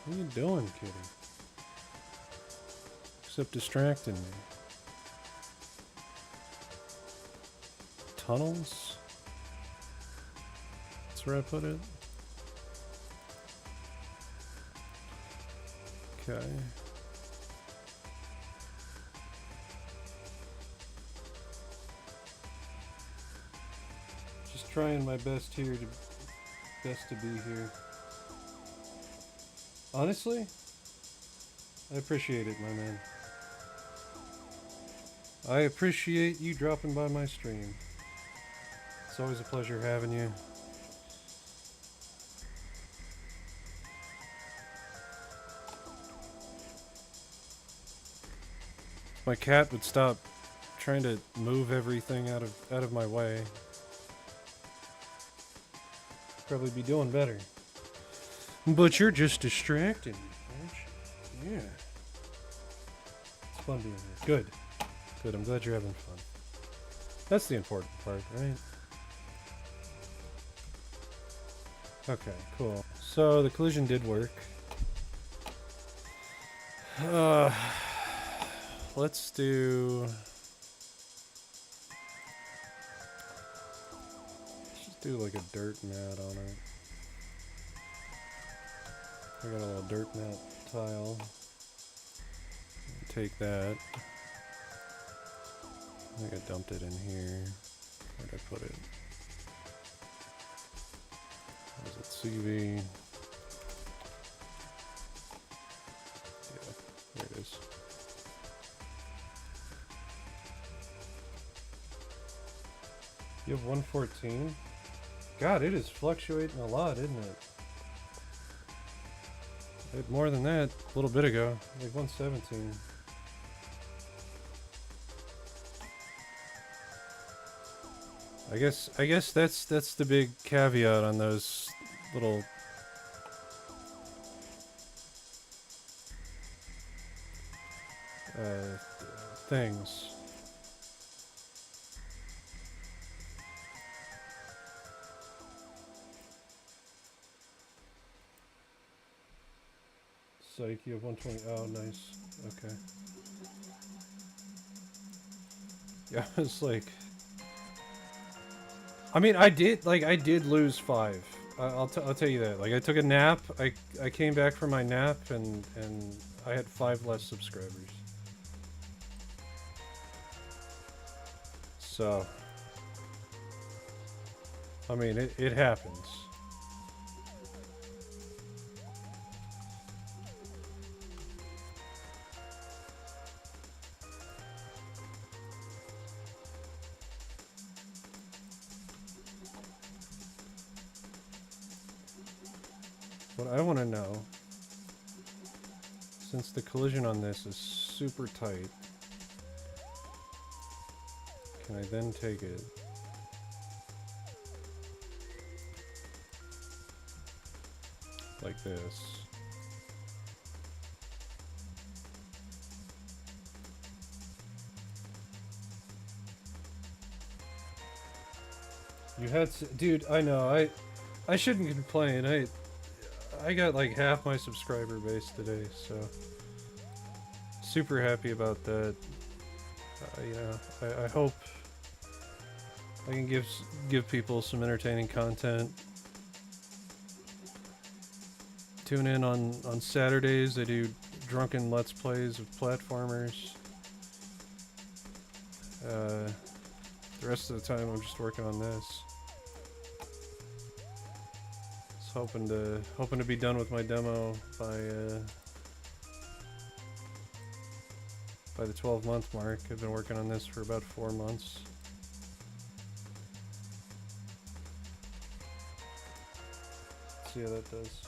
What are you doing, kitty? Except distracting me. Tunnels? That's where I put it. Okay. trying my best here to be here. Honestly, I appreciate it, my man. I appreciate you dropping by my stream. It's always a pleasure having you. If my cat would stop trying to move everything out of my way, I'd probably be doing better. But you're just distracting me, aren't you? Yeah. It's fun being here. Good. Good, I'm glad you're having fun. That's the important part, right? Okay, cool. So the collision did work. Let's do... Let's just do like a dirt mat on it. I got a little dirt mat tile. Take that. I think I dumped it in here. Where'd I put it? Was it CV? Yeah, there it is. You have 114? God, it is fluctuating a lot, isn't it? I had more than that a little bit ago, like 117. I guess that's the big caveat on those little things. Psych, you have 120. Oh, nice. Okay. Yeah, it's like... I mean, I did lose 5. I'll tell you that. Like, I took a nap. I came back from my nap, and I had 5 less subscribers. So, I mean, it happens. What I want to know, since the collision on this is super tight, can I then take it like this? You had, dude, I know, I shouldn't complain. I got like half my subscriber base today, so super happy about that. I hope I can give people some entertaining content. Tune in on Saturdays. I do drunken Let's Plays of platformers. The rest of the time I'm just working on this. Hoping to be done with my demo by the 12-month mark. I've been working on this for about 4 months. Let's see how that does.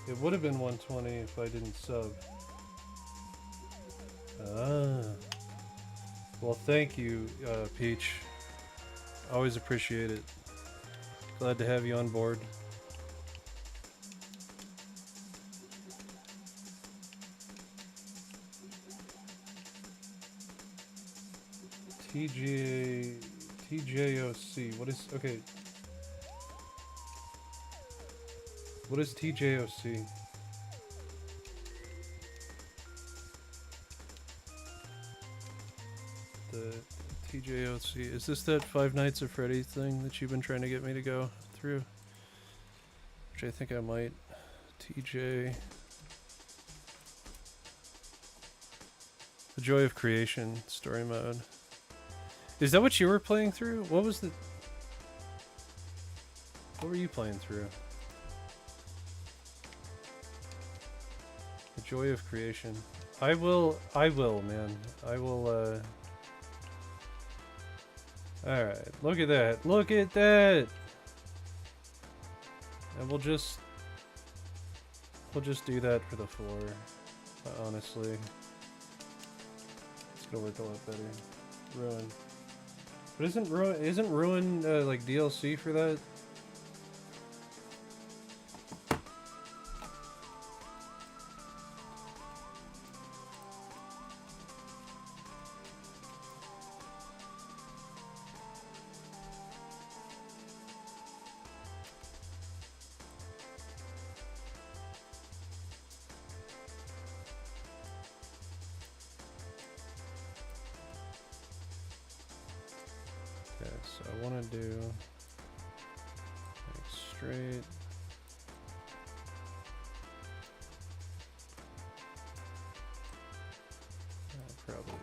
It would have been 120 if I didn't sub. Ah. Well, thank you, Peach. Always appreciate it. Glad to have you on board. TJOC. What is, okay. What is TJOC? The TJOC. Is this that Five Nights at Freddy's thing that you've been trying to get me to go through? Which I think I might. TJ. The Joy of Creation story mode. Is that what you were playing through? What was the... What were you playing through? The joy of creation. I will, man. I will, Alright, look at that. Look at that! And we'll just do that for the floor. Honestly. It's gonna work a lot better. Ruin. But isn't Ruin like DLC for that? So I want to do like straight. Probably.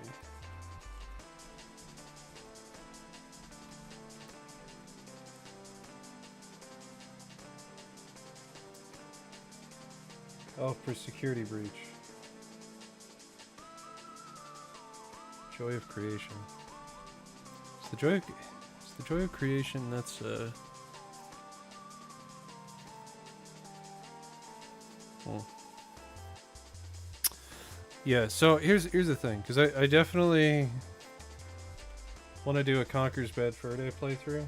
Oh, for security breach. Joy of creation. It's the joy of creation. That's yeah. So here's the thing, because I definitely want to do a Conker's Bad Fur Day playthrough.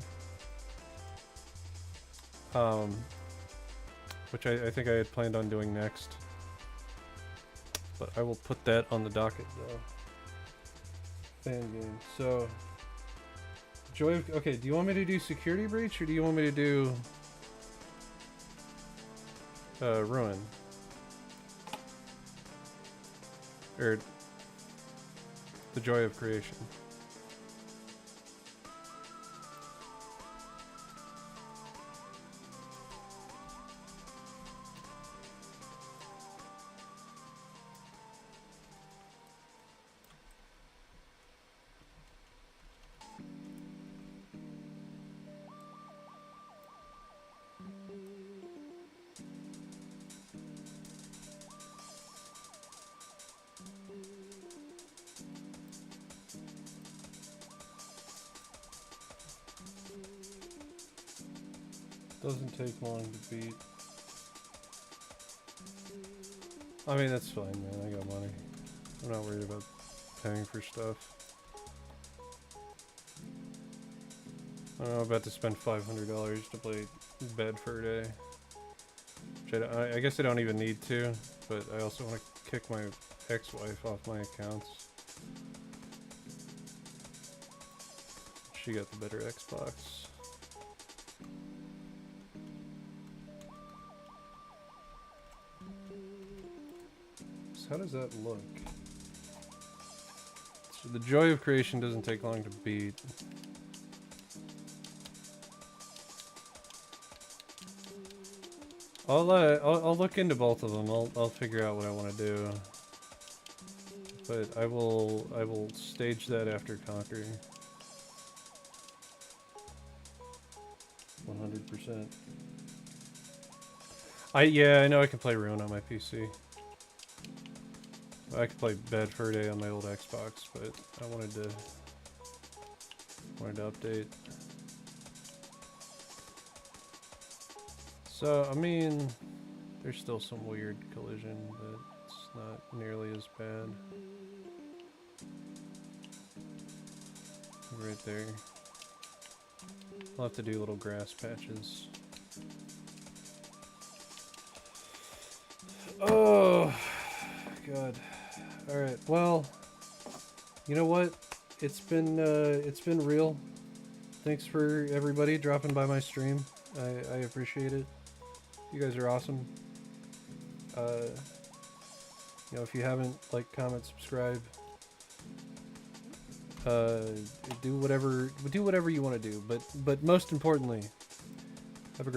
Which I think I had planned on doing next, but I will put that on the docket though. Fan game. So joy of, okay, do you want me to do security breach or do you want me to do ruin? Or the joy of creation? Doesn't take long to beat. I mean, that's fine, man. I got money. I'm not worried about paying for stuff. I don't know, I'm about to spend $500 to play Bad Fur Day. Which I guess I don't even need to, but I also want to kick my ex-wife off my accounts. She got the better Xbox. How does that look? So the joy of creation doesn't take long to beat. I'll look into both of them. I'll figure out what I want to do. But I will stage that after Conquer. 100%. Yeah, I know I can play Ruin on my PC. I could play Bad Fur Day on my old Xbox, but I wanted to update. So, I mean, there's still some weird collision, but it's not nearly as bad. Right there. I'll have to do little grass patches. Oh, God. Alright, well, you know what? It's been real. Thanks for everybody dropping by my stream. I appreciate it. You guys are awesome. You know, if you haven't, like, comment, subscribe. Do whatever you want to do, but most importantly,